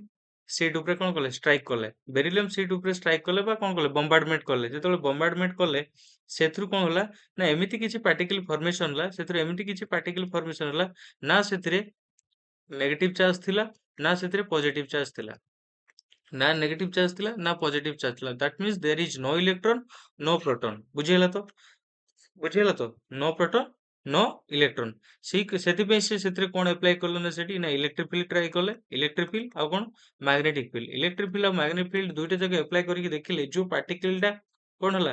सीट ऊपर कोन कले स्ट्राइक कले बेरिलियम सीट ऊपर स्ट्राइक कले बा कोन कले बम्बार्डमेंट कले जेतले बम्बार्डमेंट कले सेथरु कोन होला ना एमिति किछि पार्टिकल फॉर्मेशन ला सेथरु एमिति किछि पार्टिकल फॉर्मेशन होला ना सेथरे नेगेटिव चार्ज थिला ना सेथरे पॉजिटिव चार्ज थिला ना नेगेटिव चार्ज थिला ना पॉजिटिव चार्ज थिला that means there is no electron no proton बुझियला तो नो प्रोटॉन नो इलेक्ट्रॉन सेति पे से सेतरे कोन अप्लाई करलो ना सेठी ना इलेक्ट्रिक फील्ड ट्राई करले इलेक्ट्रिक फील्ड आ कोन मैग्नेटिक फील्ड आ मैग्नेटिक फील्ड दुइटा जगह अप्लाई करके देखिले जो पार्टिकल टा कोन हला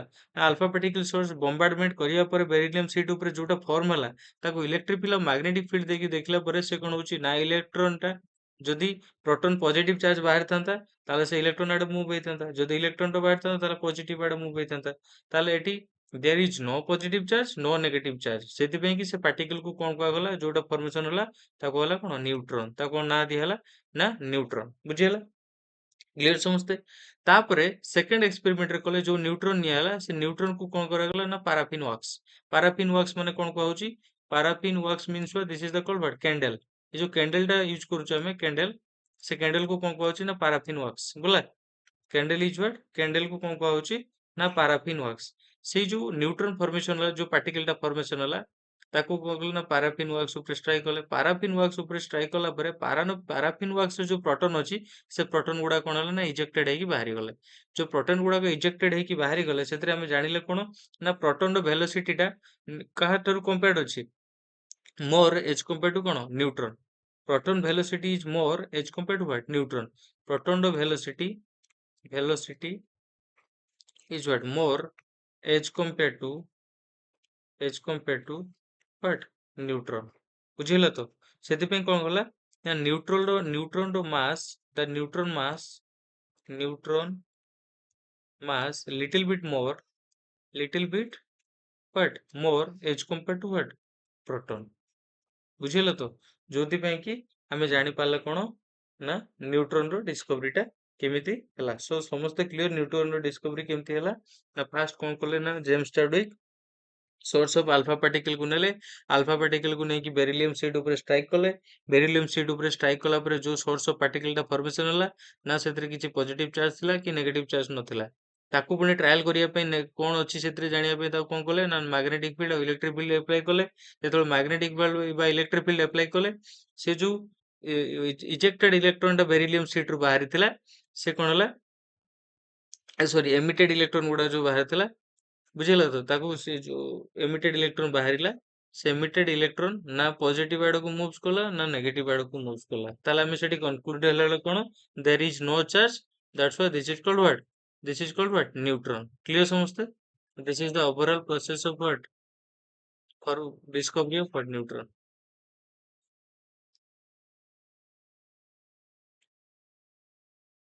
अल्फा पार्टिकल सोर्स बॉम्बार्डमेंट करिया पर बेरिलियम सीट ऊपर जोटा फॉर्म हला ताको इलेक्ट्रिक फील्ड आ मैग्नेटिक फील्ड देखि देखला पर से कोन होची ना इलेक्ट्रॉन टा जदि प्रोटॉन पॉजिटिव चार्ज बाहर थांता ताले से इलेक्ट्रॉन आडे मूव होइथांता जदि इलेक्ट्रॉन टा बाहर थांता ताले पॉजिटिव आडे मूव होइथांता ताले एठी there is no positive charge no negative charge सेति पई कि से पार्टिकल को कोन कहला गला जोटा फॉर्मेशन होला ताको होला कोन न्यूट्रॉन ताको ना दी हला ना न्यूट्रॉन बुझियला क्लियर समझते तापरे सेकंड एक्सपेरिमेंट रे कले जो न्यूट्रॉन निया हला से न्यूट्रॉन को कोन करा गला ना पैराफिन वैक्स माने कोन कहउची paraffin wax means this is the called what candle ये जो कैंडल टा यूज करूछ हमें कैंडल से कैंडल को कोन कहउची ना पैराफिन वैक्स बोला कैंडल इज व्हाट कैंडल को कोन कहउची ना पैराफिन वैक्स से जो न्यूट्रॉन फॉर्मेशन होला जो पार्टिकल टा फॉर्मेशन होला ताको कहल ना पैराफिन वैक्स ऊपर स्ट्राइक कले पैराफिन वैक्स ऊपर स्ट्राइक कला परे पैराफिन वैक्स जो प्रोटॉन अछि से प्रोटॉन गुडा कोन होला ना इजेक्टेड हेकी बाहरी गले जो प्रोटॉन गुडा को इजेक्टेड हेकी बाहरी गले सेतरे हम जानिले कोन ना प्रोटॉन रो वेलोसिटी टा कहा तरु कंपेयर्ड अछि मोर एज कंपेयर टू कोन neutron proton velocity is more as compared to what? Neutron. Proton velocity is what? More as compared to what? Neutron. ବୁଝିଲ ତ ସେଥିପାଇଁ କଣ କଲା ନା ନ୍ୟୁଟ୍ରନର ମାସ୍ ଦ neutron mass little bit what more as compared to what proton ବୁଝିଲ ତ ଯୋଉଥିପାଇଁ କି ଆମେ ଜାଣି ପାରିଲା କଣ ନା ନ୍ୟୁଟ୍ରନ ର ଡିସ୍କଭରି ଟା କେମିତି ହେଲା ସୋ ସମସ୍ତେ କ୍ଲିୟର ନ୍ୟୁଟ୍ରନ ର ଡିସ୍କଭରି କେମିତି ହେଲା ନା ଫାଷ୍ଟ କଣ କଲେ ନା James Chadwick source of alpha particle को नेले अल्फा पार्टिकल को नहीं कि बेरिलियम सीट ऊपर स्ट्राइक कले बेरिलियम सीट ऊपर स्ट्राइक कला पर जो सोर्स ऑफ पार्टिकल टा फॉर्मेशन होला ना सेतरे किछि पॉजिटिव चार्ज थिला कि नेगेटिव चार्ज नथिला ताकू पुणी ट्रायल करिया पे कोन अछि सेतरे जानिया पे ताकू कोन कले ना मैग्नेटिक फील्ड और इलेक्ट्रिक फील्ड अप्लाई कले जेतोल मैग्नेटिक फील्ड बा इलेक्ट्रिक फील्ड अप्लाई कले से जो इजेक्टेड इलेक्ट्रॉन टा बेरिलियम सीट रु बाहरी थिला से कोन होला सॉरी एमिटेड इलेक्ट्रॉन गुडा जो बाहर थिला बुझिला तो ताकू से जो एमिटेड इलेक्ट्रॉन बाहरिला से एमिटेड इलेक्ट्रॉन ना पॉजिटिव आड़ को मूव्स कला ना नेगेटिव आड़ को मूव्स कला ताले हमें सेठी कंक्लूड होला कोन there is no charge that's why this is called what neutron clear समझते this is the overall process of what for discovery of what neutron